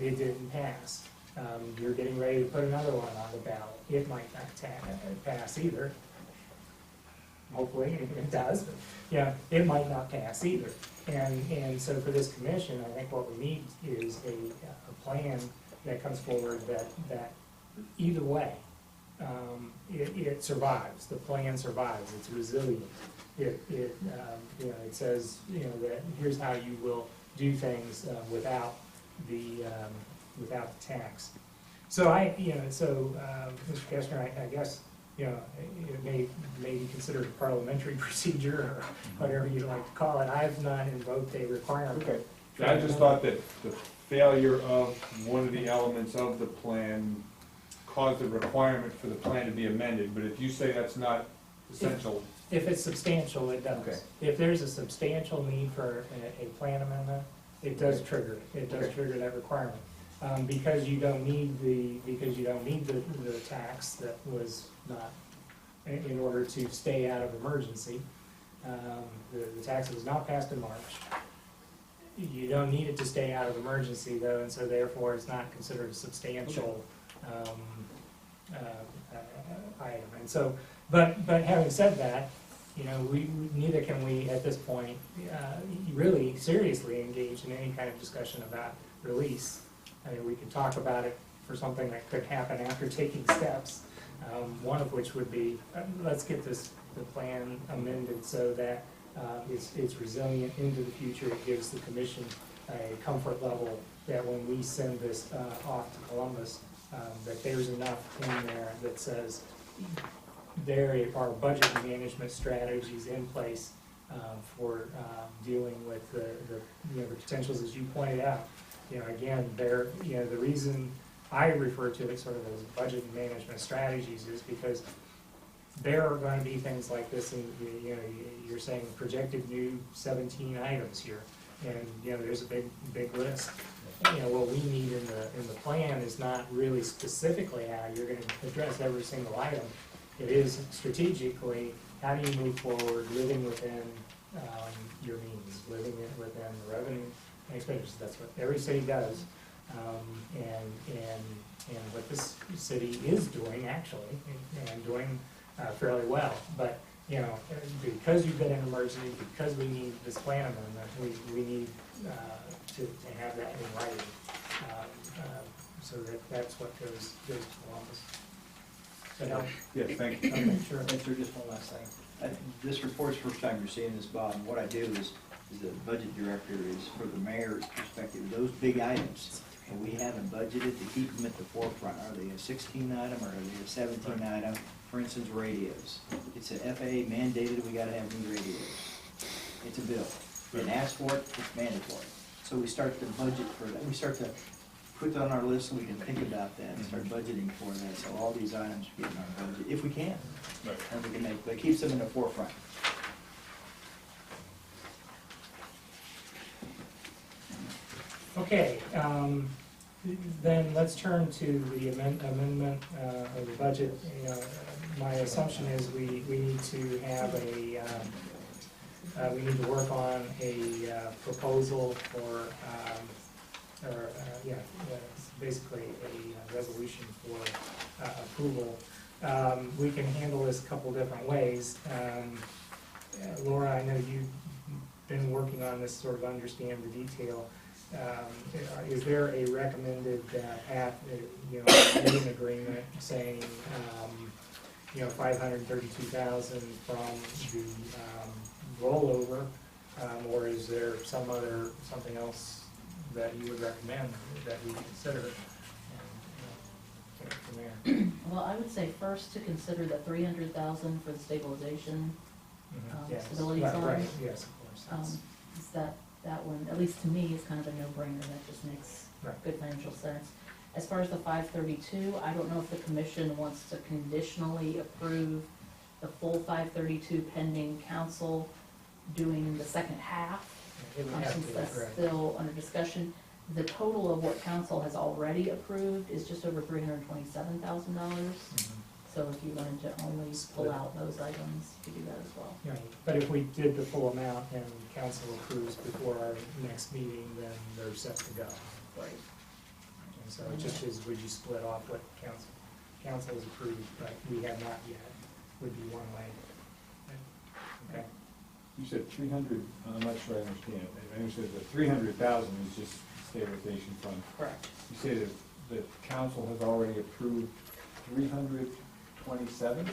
Speaker 2: It didn't pass. You're getting ready to put another one on the ballot. It might not pass either. Hopefully it does, but it might not pass either. And so for this commission, I think what we need is a plan that comes forward that either way, it survives. The plan survives. It's resilient. It says, that here's how you will do things without the tax. So Mr. Kestner, I guess, it may be considered a parliamentary procedure or whatever you'd like to call it. I've not invoked a requirement.
Speaker 10: Okay. I just thought that the failure of one of the elements of the plan caused the requirement for the plan to be amended, but if you say that's not essential.
Speaker 2: If it's substantial, it does.
Speaker 10: Okay.
Speaker 2: If there's a substantial need for a plan amendment, it does trigger that requirement. Because you don't need the tax that was not, in order to stay out of emergency. The tax was not passed in March. You don't need it to stay out of emergency though, and so therefore it's not considered a substantial item. And so, but having said that, neither can we at this point really seriously engage in any kind of discussion about release. I mean, we could talk about it for something that could happen after taking steps. One of which would be, let's get the plan amended so that it's resilient into the future. It gives the commission a comfort level that when we send this off to Columbus, that there's enough in there that says there are budget management strategies in place for dealing with the potentials as you pointed out. Again, the reason I refer to it sort of as budget management strategies is because there are going to be things like this, and you're saying projected new 17 items here, and there's a big list. What we need in the plan is not really specifically how you're going to address every single item. It is strategically how do you move forward, living within your means, living within the revenue and expenditures. That's what every city does, and what this city is doing actually, and doing fairly well. But because you've been in emergency, because we need this plan amendment, we need to have that in writing, so that's what goes to Columbus. So,
Speaker 10: Yes, thank you.
Speaker 2: okay, sure.
Speaker 1: Answer just one last thing. This report's the first time you're seeing this, Bob, and what I do is the budget director is, for the mayor's perspective, those big items that we haven't budgeted, to keep them at the forefront. Are they a 16 item or are they a 17 item? For instance, radios. It's a FAA mandated, we gotta have new radios. It's a bill. And ask for it, it's mandatory. So we start to budget for that. We start to put that on our list so we can think about that and start budgeting for that. So all these items get in our budget, if we can.
Speaker 10: Right.
Speaker 1: And we can make, but it keeps them in the forefront.
Speaker 2: Okay, then let's turn to the amendment of the budget. My assumption is we need to have we need to work on a proposal for, basically a resolution for approval. We can handle this a couple different ways. Laura, I know you've been working on this, sort of understand the detail. Is there a recommended meeting agreement saying, 532,000 from the rollover, or is there something else that you would recommend that we consider? And, from there.
Speaker 7: Well, I would say first to consider the 300,000 for the stabilization,
Speaker 2: Yes.
Speaker 7: stability
Speaker 2: Right,
Speaker 7: fund.
Speaker 2: right, yes, of course. That's-
Speaker 7: Is that one, at least to me, is kind of a no-brainer. That just makes
Speaker 2: Right.
Speaker 7: good financial sense. As far as the 532, I don't know if the commission wants to conditionally approve the full 532 pending council doing the second half,
Speaker 2: It would have
Speaker 7: since
Speaker 2: to,
Speaker 7: that's
Speaker 2: right.
Speaker 7: still under discussion. The total of what council has already approved is just over $327,000.
Speaker 2: Mhm.
Speaker 7: So if you wanted to only pull out those items, you could do that as well.
Speaker 2: Right, but if we did the full amount and council approves before our next meeting, then they're set to go.
Speaker 7: Right.
Speaker 2: And so it just is, would you split off what council has approved, but we have not yet, would be one way. Okay,
Speaker 6: You said 300, I'm not sure I understand. I understood that 300,000 is just stabilization fund.
Speaker 2: correct.
Speaker 6: You say that the council has already approved 327?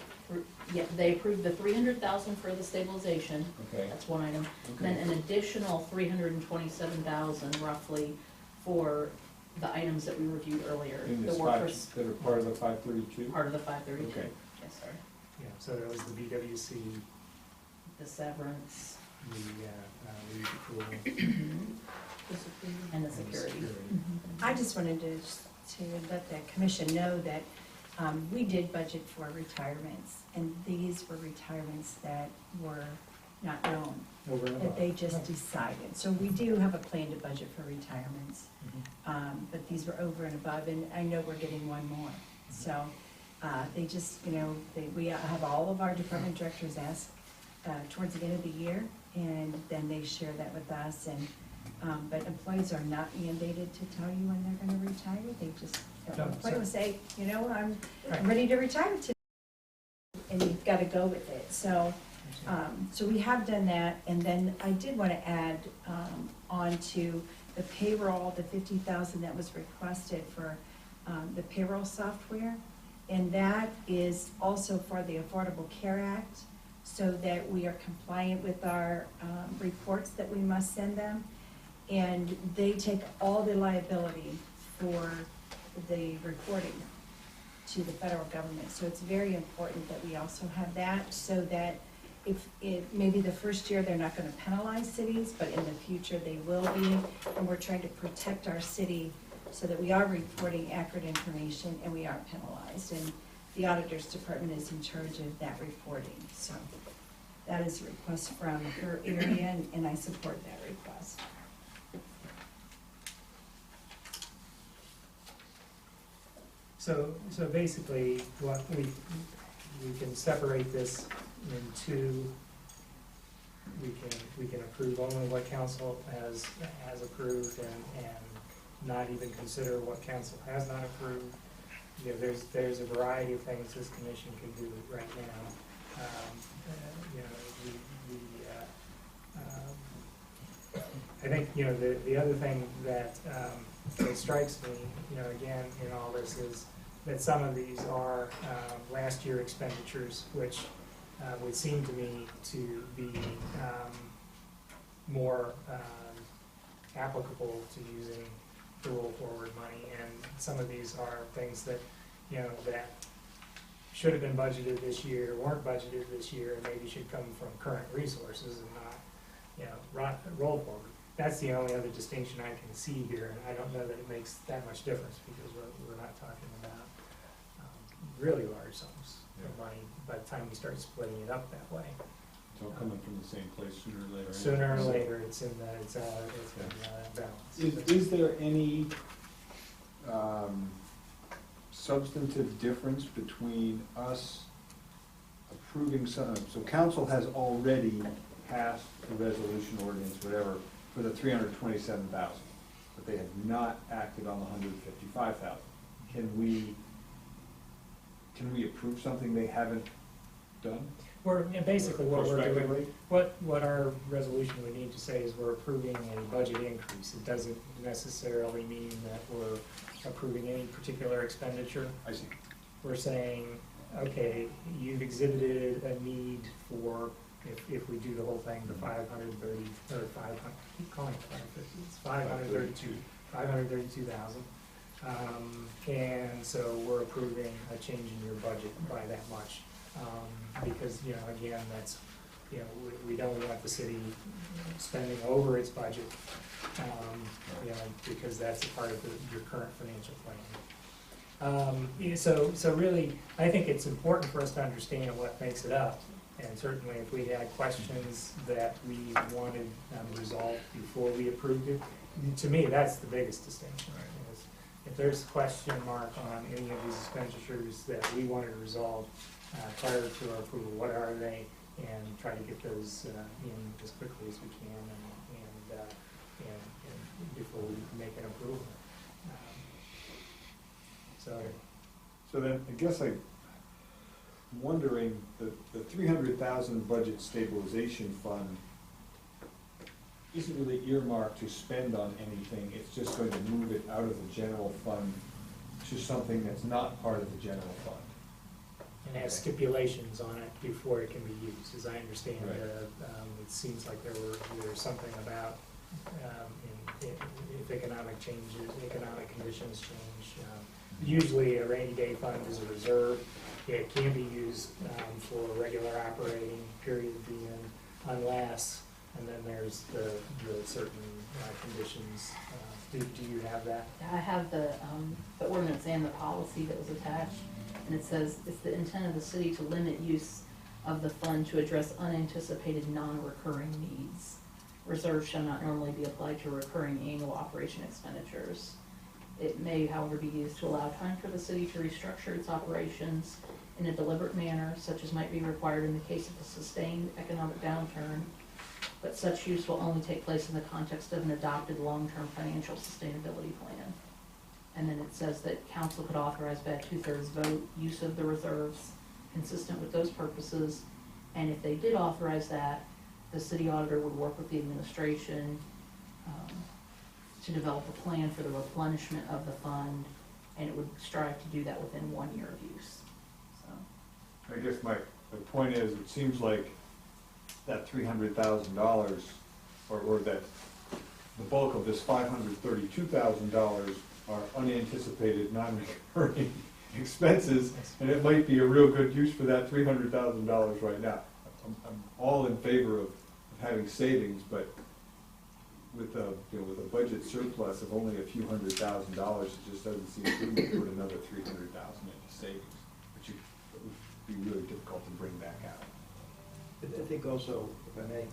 Speaker 7: Yeah, they approved the 300,000 for the stabilization,
Speaker 6: Okay.
Speaker 7: that's one item. Then an additional 327,000 roughly for the items that we reviewed earlier.
Speaker 6: In
Speaker 7: The
Speaker 6: this
Speaker 7: workers,
Speaker 6: that are part of the 532?
Speaker 7: part of the 532.
Speaker 6: Okay.
Speaker 7: Yes, sir.
Speaker 2: Yeah, so there was the BWC,
Speaker 7: The severance
Speaker 2: the leave accrual,
Speaker 7: and the
Speaker 2: and
Speaker 7: security.
Speaker 8: I just wanted to let the commission know that we did budget for retirements, and these were retirements that were not known,
Speaker 2: over and
Speaker 8: that
Speaker 2: above.
Speaker 8: they just decided. So we do have a plan to budget for retirements,
Speaker 2: Mhm.
Speaker 8: but these were over and above, and I know we're getting one more. So they just, we have all of our department directors ask towards the end of the year, and then they share that with us. And but employees are not mandated to tell you when they're going to retire. They just, an
Speaker 2: No,
Speaker 8: employee will say, I'm
Speaker 2: Right.
Speaker 8: ready to retire today, and you've got to go with it. So so we have done that, and then I did want to add on to the payroll, the 50,000 that was requested for the payroll software, and that is also for the Affordable Care Act, so that we are compliant with our reports that we must send them, and they take all the liability for the reporting to the federal government. So it's very important that we also have that, so that if maybe the first year they're not going to penalize cities, but in the future they will be, and we're trying to protect our city so that we are reporting accurate information and we aren't penalized. And the auditor's department is in charge of that reporting. So that is a request from her area, and I support that request.
Speaker 2: So basically, what we can separate this in two. We can approve only what council has approved and not even consider what council has not approved. There's a variety of things this commission can do right now. I think, the other thing that strikes me, again, in all this is that some of these are last year expenditures, which would seem to me to be more applicable to using the roll forward money. And some of these are things that, that should have been budgeted this year, weren't budgeted this year, and maybe should come from current resources and not, roll forward. That's the only other distinction I can see here, and I don't know that it makes that much difference, because we're not talking about really large sums of money by the time we start splitting it up that way.
Speaker 6: It's all coming from the same place sooner or later.
Speaker 2: Sooner or later, it's in the balance.
Speaker 6: Is there any substantive difference between us approving some, so council has already passed the resolution, ordinance, whatever, for the 327,000, but they have not acted on the 155,000. Can we approve something they haven't done?
Speaker 2: Basically what we're doing,
Speaker 6: Prospectively?
Speaker 2: what our resolution would need to say is we're approving a budget increase. It doesn't necessarily mean that we're approving any particular expenditure.
Speaker 6: I see.
Speaker 2: We're saying, okay, you've exhibited a need for, if we do the whole thing, the 530, or 500, keep calling it 550, it's 532,000. And so we're approving a change in your budget by that much. Because, again, that's, we don't want the city spending over its budget, because that's a part of your current financial plan. So really, I think it's important for us to understand what makes it up. And certainly if we had questions that we wanted resolved before we approved it, to me, that's the biggest distinction. if there's a question mark on any of these expenditures that we wanted to resolve prior to our approval, what are they? And try to get those in as quickly as we can and before we make an approval.
Speaker 6: So then, I guess I'm wondering, the 300,000 budget stabilization fund isn't really earmarked to spend on anything, it's just going to move it out of the general fund to something that's not part of the general fund.
Speaker 2: And has stipulations on it before it can be used, as I understand
Speaker 6: Right.
Speaker 2: it. It seems like there was something about if economic conditions change. Usually a rainy day fund is a reserve. It can be used for regular operating period at the end, unless, and then there's the certain conditions. Do you have that?
Speaker 7: I have the ordinance and the policy that was attached, and it says, it's the intent of the city to limit use of the fund to address unanticipated non-recurring needs. Reserves shall not normally be applied to recurring annual operation expenditures. It may, however, be used to allow time for the city to restructure its operations in a deliberate manner, such as might be required in the case of a sustained economic downturn, but such use will only take place in the context of an adopted long-term financial sustainability plan. And then it says that council could authorize by a 2/3 vote use of the reserves consistent with those purposes, and if they did authorize that, the city auditor would work with the administration to develop a plan for the replenishment of the fund, and it would strive to do that within 1 year of use. So,
Speaker 6: I guess my point is, it seems like that $300,000, or that the bulk of this $532,000 are unanticipated, non-recurring expenses, and it might be a real good use for that $300,000 right now. I'm all in favor of having savings, but with a budget surplus of only a few $100,000, it just doesn't seem prudent to put another $300,000 into savings, which would be really difficult to bring back out.
Speaker 1: I think also, if I may,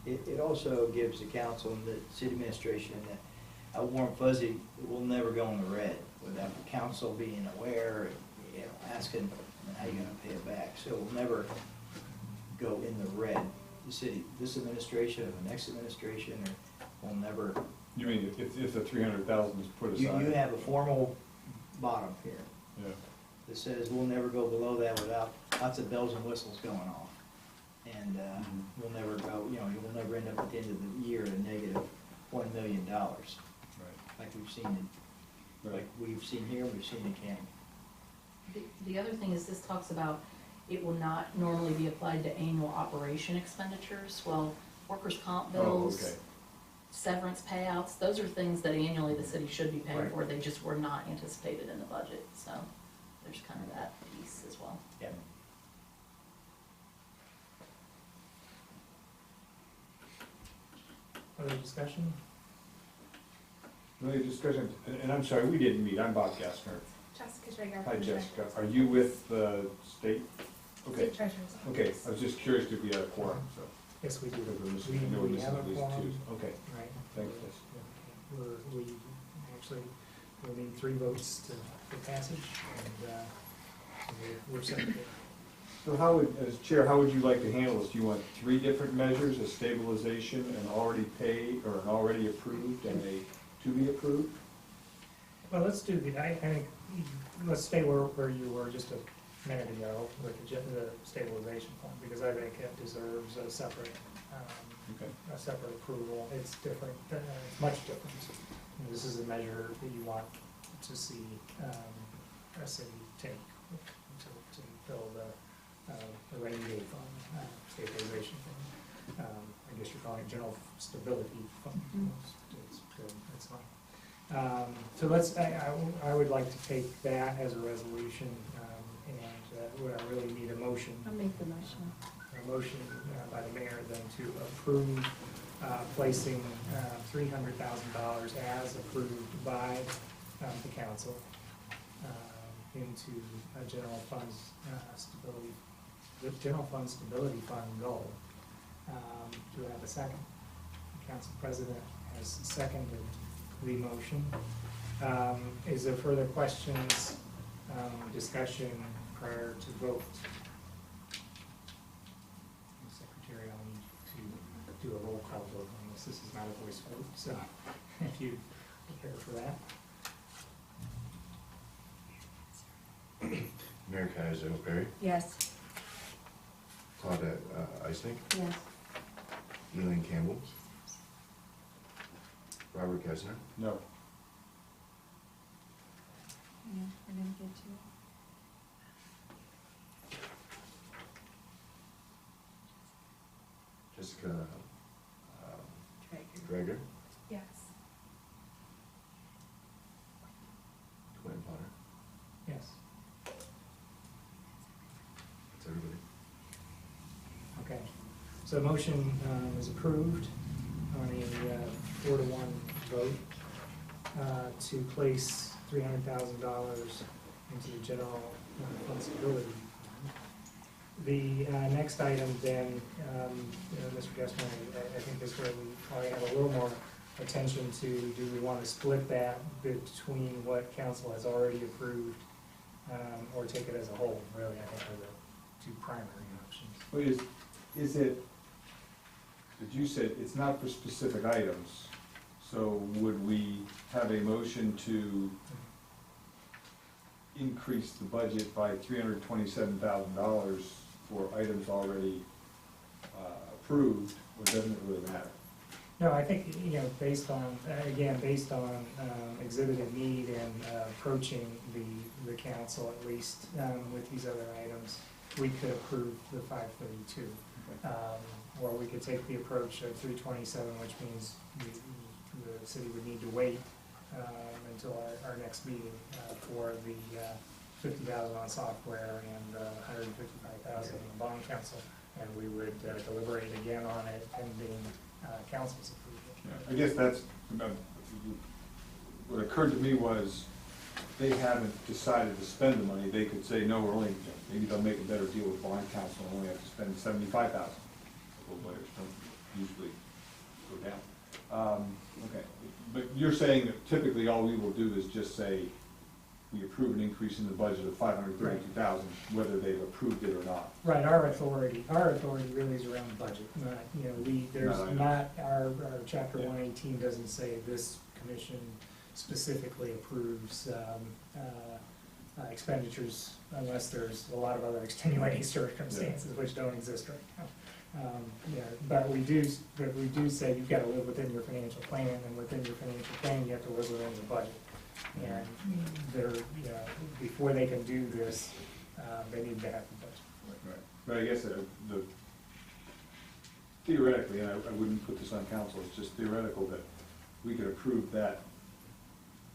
Speaker 1: it also gives the council and the city administration a warm fuzzy. It will never go in the red without the council being aware and, asking how you're gonna pay it back. So it will never go in the red. The city, this administration or the next administration will never.
Speaker 6: You mean if the 300,000 is put
Speaker 1: You
Speaker 6: aside?
Speaker 1: have a formal bottom here
Speaker 6: Yeah.
Speaker 1: that says we'll never go below that without lots of bells and whistles going off. And we'll never go, you'll never end up at the end of the year at a negative $1 million,
Speaker 6: Right.
Speaker 1: like we've seen here, we've seen in Canton.
Speaker 7: the other thing is, this talks about it will not normally be applied to annual operation expenditures. Well, workers' comp bills,
Speaker 6: Oh, okay.
Speaker 7: severance payouts, those are things that annually the city should be paying
Speaker 6: Right.
Speaker 7: for. They just were not anticipated in the budget, so there's kind of that piece as well.
Speaker 1: Yeah.
Speaker 2: Other discussion?
Speaker 6: No other discussion, and I'm sorry, we didn't meet, I'm Bob Gassner.
Speaker 11: Jessica Traeger.
Speaker 6: Hi Jessica, are you with the state? Okay,
Speaker 11: State Treasurer's Office.
Speaker 6: okay, I was just curious if we had a quorum, so.
Speaker 2: Yes, we do.
Speaker 6: Because we're missing, I know we're
Speaker 2: We
Speaker 6: missing
Speaker 2: have a
Speaker 6: at least
Speaker 2: quorum.
Speaker 6: two, okay.
Speaker 2: Right.
Speaker 6: Thanks, Jess.
Speaker 2: We actually, we'll need 3 votes for passage, and we're set there.
Speaker 6: So how would, as chair, how would you like to handle this? Do you want 3 different measures, a stabilization, an already paid, or an already approved, and a to be approved?
Speaker 2: Well, let's do I think, let's stay where you were just a minute ago with the stabilization fund, because I think it deserves a separate,
Speaker 6: Okay.
Speaker 2: approval. It's different, it's much different. And this is a measure that you want to see a city take to build a rainy day fund, stabilization fund. I guess you're calling it general stability fund. It's good, that's fine. So let's, I would like to take that as a resolution, and would I really need a motion?
Speaker 4: I'll make the motion.
Speaker 2: A motion by the mayor then to approve placing $300,000 as approved by the council into a general funds stability, the general fund stability fund goal. Do I have a second? The council president has seconded the motion. Is there further questions, discussion prior to vote? Secretary, I'll need to do a roll call vote on this. This is not a voice vote, so if you prepare for that.
Speaker 5: Mayor Kaiser Perry,
Speaker 8: Yes.
Speaker 5: Claudette Eisnick,
Speaker 8: Yes.
Speaker 5: Elaine Campbell, Robert Gessner,
Speaker 10: No.
Speaker 8: Yeah, we're gonna get to
Speaker 5: Jessica
Speaker 8: it.
Speaker 5: Gregor,
Speaker 8: Yes.
Speaker 5: Quentin Potter.
Speaker 2: Yes.
Speaker 5: That's everybody.
Speaker 2: Okay. So the motion is approved on a 4-1 vote to place $300,000 into the general fund stability fund. The next item then, Mr. Gessner, I think is where we probably have a little more attention to, do we want to split that between what council has already approved or take it as a whole, really, I think are the two primary options.
Speaker 10: Well, is it, but you said it's not for specific items, so would we have a motion to increase the budget by $327,000 for items already approved, or doesn't it really matter?
Speaker 2: No, I think, based on, again, based on exhibited need and approaching the council, at least with these other items, we could approve the 532. Or we could take the approach of 327, which means the city would need to wait until our next meeting for the $50,000 on software and $155,000 on the bond council, and we would deliberate again on it pending council's approval.
Speaker 10: Yeah, I guess that's, what occurred to me was, they haven't decided to spend the money. They could say, no, we're only, maybe they'll make a better deal with bond council and only have to spend $75,000. Those lawyers don't usually go down. Okay, but you're saying that typically all we will do is just say, we approve an increase in the budget of $532,000, whether they've approved it or not.
Speaker 2: Right, our authority really is around the budget, not, there's
Speaker 10: No, I know.
Speaker 2: not, our chapter 118 doesn't say this commission specifically approves expenditures unless there's a lot of other extenuating circumstances which don't exist right now. But we do say you've got to live within your financial plan, and within your financial plan, you have to live within your budget. And they're, before they can do this, they need to have the budget for it.
Speaker 10: Right. But I guess the theoretically, and I wouldn't put this on council, it's just theoretical that we could approve that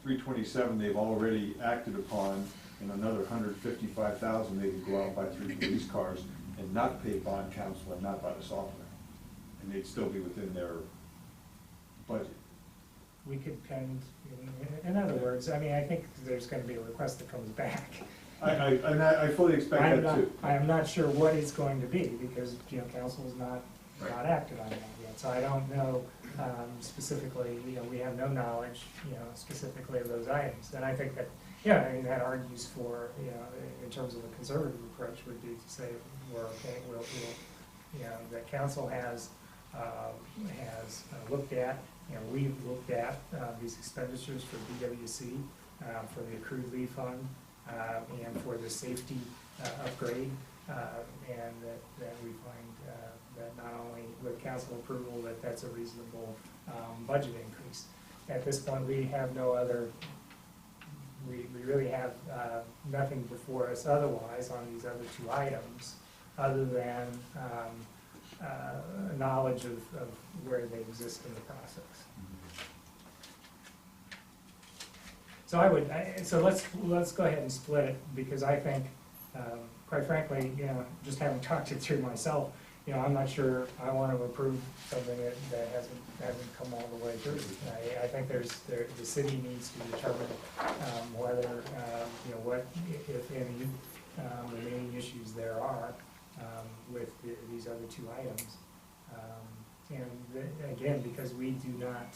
Speaker 10: 327 they've already acted upon, and another 155,000 they could go out and buy 3 police cars and not pay bond counsel and not buy the software, and they'd still be within their budget.
Speaker 2: We could pend, in other words, I think there's gonna be a request that comes back.
Speaker 10: I fully expect that too.
Speaker 2: I am not sure what it's going to be, because, council's not
Speaker 10: Right.
Speaker 2: acted on that yet, so I don't know specifically, we have no knowledge, specifically of those items, and I think that, that argues for, in terms of a conservative approach would be to say, we're okay, we'll that council has looked at, we've looked at these expenditures for BWC, for the accrued leave fund, and for the safety upgrade, and that we find that not only with council approval, that's a reasonable budget increase. At this point, we have no other, we really have nothing before us otherwise on these other 2 items, other than knowledge of where they exist in the process. So let's go ahead and split it, because I think, quite frankly, just having talked it through myself, I'm not sure I want to approve something that hasn't come all the way through. I think the city needs to determine whether, what, if any, remaining issues there are with these other 2 items. And again, because we do not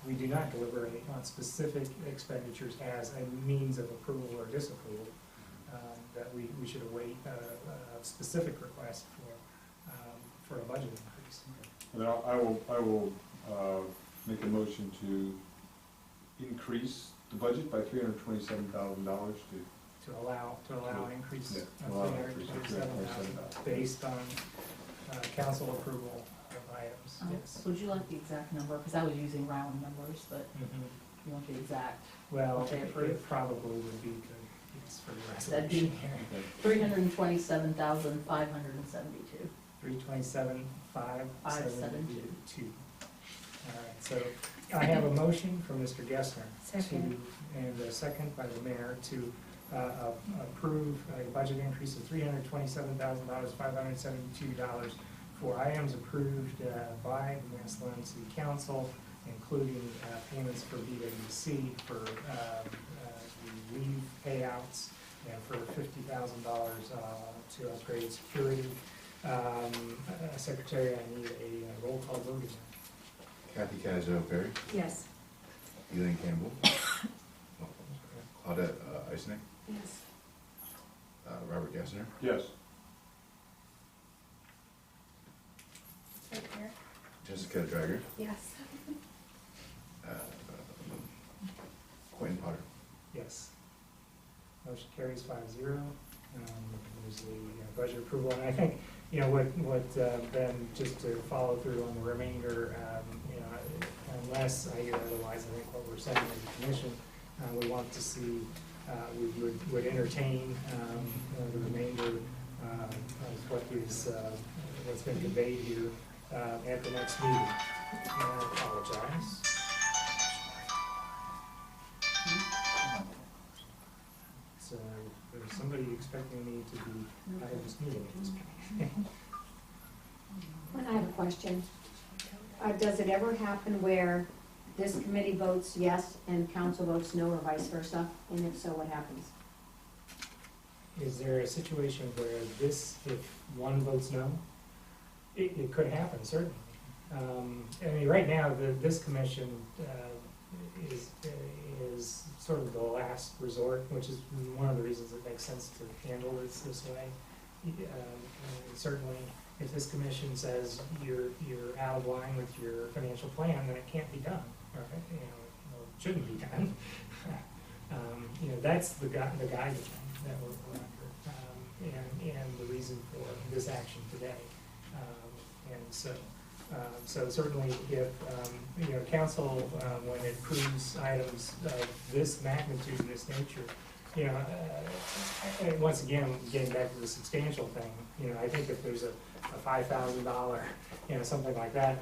Speaker 2: We do not deliberate on specific expenditures as a means of approval or disapproval, that we should await a specific request for a budget increase.
Speaker 10: And then I will make a motion to increase the budget by $327,000 to,
Speaker 2: To allow an increase
Speaker 10: Yeah,
Speaker 2: of
Speaker 10: allow an increase of
Speaker 2: $327,000 based on council approval of items, yes.
Speaker 7: Would you like the exact number? Because I was using round numbers, but
Speaker 2: Mhm.
Speaker 7: you want the exact.
Speaker 2: Well,
Speaker 7: Okay, approved.
Speaker 2: it probably would be good, it's for the
Speaker 7: That'd be-
Speaker 2: resolution here.
Speaker 7: $327,572.
Speaker 2: 327,572. All right, so I have a motion from Mr. Gessner
Speaker 8: Second.
Speaker 2: and a second by the mayor to approve a budget increase of $327,572 for items approved by the Massillon City Council, including payments for BWC for the leave payouts and for $50,000 to upgrade security. Secretary, I need a roll call vote again.
Speaker 5: Kathy Casio Perry,
Speaker 8: Yes.
Speaker 5: Elaine Campbell, Claudette Eisnick,
Speaker 8: Yes.
Speaker 5: Robert Gassner,
Speaker 10: yes.
Speaker 5: Jessica Drager,
Speaker 8: Yes.
Speaker 5: Quentin Potter.
Speaker 2: Yes. Motion carries 5-0. There's the budget approval, and I think, Ben, just to follow through on the remainder, unless I hear otherwise, I think what we're saying as a commission, we want to see, we would entertain the remainder of what is, what's been conveyed here at the next meeting. And I apologize. So there's somebody expecting me to be out of this meeting at this point.
Speaker 8: Well, I have a question. Does it ever happen where this committee votes yes and council votes no, or vice versa? And if so, what happens?
Speaker 2: Is there a situation where this, if one votes no? It could happen, certainly. I mean, right now, this commission is sort of the last resort, which is one of the reasons it makes sense to handle this way. Certainly, if this commission says you're out of line with your financial plan, then it can't be done, right? Or it shouldn't be done. That's the guidance that we're under, and the reason for this action today. So certainly if, council, when it approves items of this magnitude and this nature, and once again, getting back to the substantial thing, I think if there's a $5,000, something like that,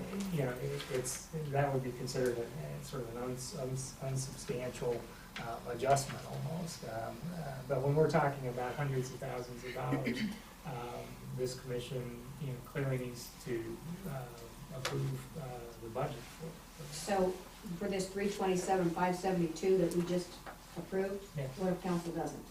Speaker 2: that would be considered sort of an unsubstantial adjustment almost. But when we're talking about hundreds of thousands of dollars, this commission, clearly needs to approve the budget for.
Speaker 8: So for this 327,572 that we just approved,
Speaker 2: Yes.
Speaker 8: what if council doesn't?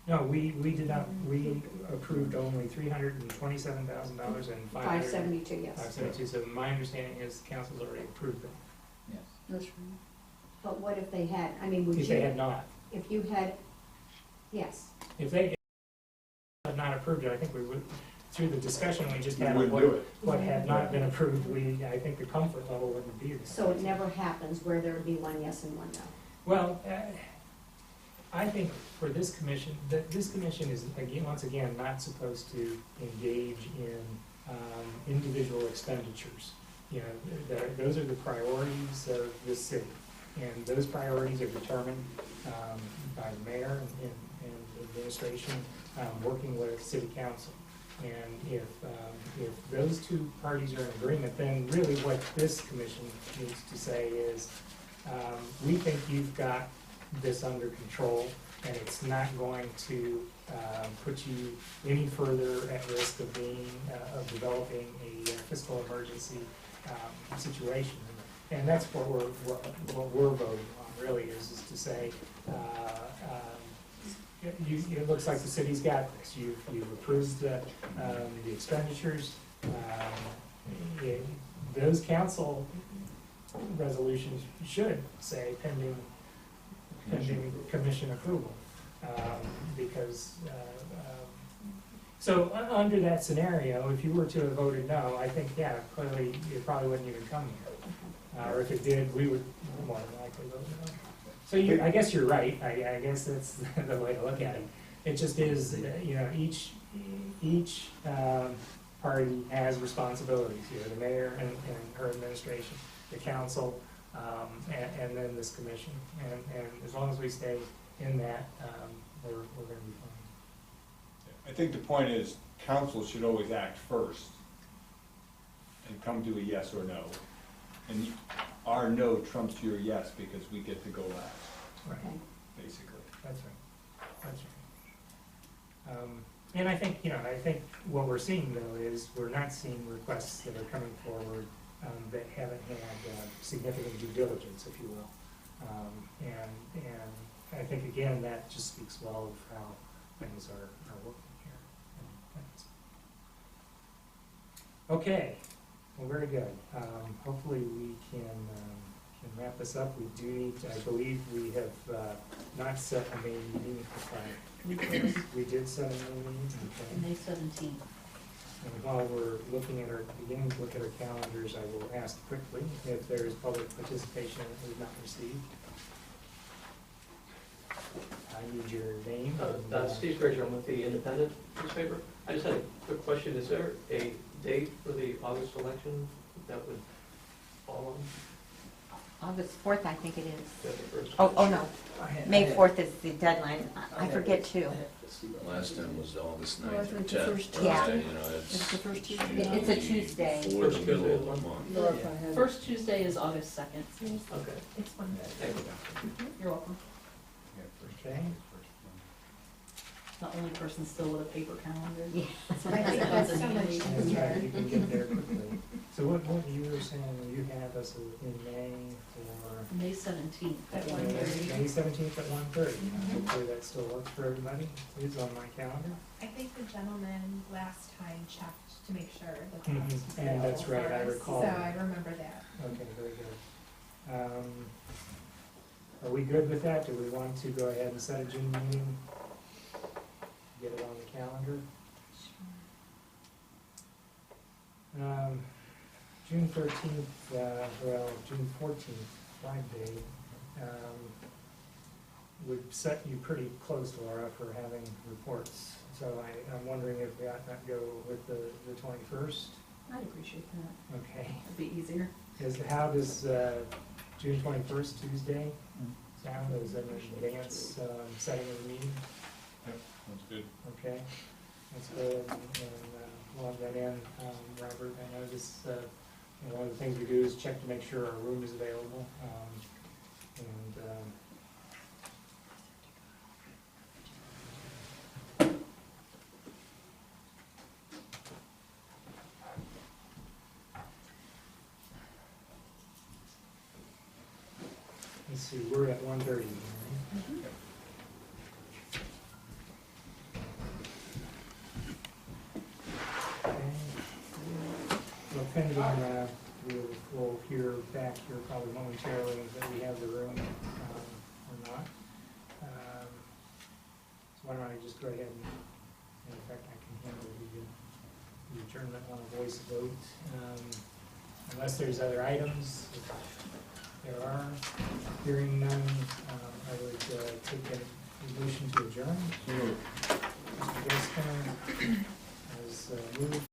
Speaker 2: No, we did not, we approved only $327,000 and
Speaker 8: 572, yes.
Speaker 2: 572, so my understanding is the council's already approved them.
Speaker 9: Yes.
Speaker 7: That's right.
Speaker 8: But what if they had, I mean, would you?
Speaker 2: If they had not,
Speaker 8: If you had, yes.
Speaker 2: if they had not approved it, I think we would, through the discussion we just
Speaker 10: We
Speaker 2: had,
Speaker 10: wouldn't
Speaker 2: what
Speaker 10: do it.
Speaker 2: what had not been approved, I think the comfort level wouldn't be there.
Speaker 8: So it never happens where there would be one yes and one no?
Speaker 2: Well, I think for this commission, this commission is, again, once again, not supposed to engage in individual expenditures. Those are the priorities of this city, and those priorities are determined by the mayor and the administration, working with city council. And if those two parties are in agreement, then really what this commission needs to say is, we think you've got this under control, and it's not going to put you any further at risk of developing a fiscal emergency situation. And that's what we're voting on, really, is to say, it looks like the city's got this. You've approved the expenditures. Those council resolution should say pending commission approval. Because, so under that scenario, if you were to have voted no, I think, yeah, clearly it probably wouldn't even come here. Or if it did, we would more than likely vote no. So you, I guess you're right, I guess that's the way to look at it. It just is, you know, each party has responsibilities here, the mayor and her administration, the council, and then this commission. And as long as we stay in that, we're gonna be fine.
Speaker 10: I think the point is, council should always act first and come to a yes or no. And our no trumps your yes because we get to go last,
Speaker 2: Right,
Speaker 10: basically.
Speaker 2: that's right, that's right. And I think, you know, I think what we're seeing though is, we're not seeing requests that are coming forward that haven't had significant due diligence, if you will. And I think again, that just speaks well of how things are working here. Okay, well, very good. Hopefully we can wrap this up. We do need, I believe we have not set a May meeting for Friday. We did set a May meeting. Okay.
Speaker 7: May 17th.
Speaker 2: And while we're looking at beginning to look at our calendars, I will ask quickly if there is public participation that we've not received. I need your name. and,
Speaker 11: Steve Frazier, I'm with the Independent newspaper. I just had a quick question. Is there a date for the August election that would fall on?
Speaker 3: August 4th, I think it is.
Speaker 11: Is that the first?
Speaker 3: Oh, no, May 4th is the deadline. I forget too.
Speaker 12: Last time was August
Speaker 4: Oh, I
Speaker 12: 9th or
Speaker 4: think the
Speaker 12: 10th.
Speaker 4: first
Speaker 3: Yeah.
Speaker 12: You know,
Speaker 4: It's the first Tuesday.
Speaker 3: It's a Tuesday.
Speaker 12: Before the
Speaker 11: First
Speaker 12: middle
Speaker 11: Tuesday
Speaker 12: of
Speaker 11: of
Speaker 12: the
Speaker 11: the
Speaker 12: month.
Speaker 4: Laura, if I had-
Speaker 7: First Tuesday is August 2nd.
Speaker 11: Okay.
Speaker 8: It's one.
Speaker 11: Thank you.
Speaker 7: You're welcome.
Speaker 2: Okay.
Speaker 7: The only person still with a paper calendar.
Speaker 3: Yeah.
Speaker 8: I think that's so much
Speaker 2: That's
Speaker 8: easier.
Speaker 2: right, you can get there quickly. So what you were saying, you have us in May for
Speaker 7: May 17th at
Speaker 8: At
Speaker 7: 1:30.
Speaker 2: May 17th at 1:30. Hopefully that still works for everybody. It's on my calendar.
Speaker 13: I think the gentleman last time checked to make sure that that
Speaker 2: Mhm.
Speaker 13: was
Speaker 2: And that's
Speaker 13: available
Speaker 2: right, I
Speaker 13: for us.
Speaker 2: recall.
Speaker 13: So I remember that.
Speaker 2: Okay, very good. Are we good with that? Do we want to go ahead and set a June meeting? Get it on the calendar? June 13th, well, June 14th, Flag Day, would set you pretty close, Laura, for having reports. So I'm wondering if we ought not go with the 21st?
Speaker 7: I'd appreciate that.
Speaker 2: Okay.
Speaker 7: It'd be easier.
Speaker 2: How does June 21st, Tuesday, sound as an advance setting of the meeting?
Speaker 10: That's good.
Speaker 2: Okay, that's good, and log that in, Robert. I know this, one of the things we do is check to make sure our room is available, let's see, we're at 1:30. Well, pending, we'll hear back here probably momentarily that we have the room or not. So why don't I just go ahead and, in fact, I can handle the adjournment on a voice vote. Unless there's other items, if there are, hearing none, I would take a motion to adjourn. Mr. Gaskin has moved.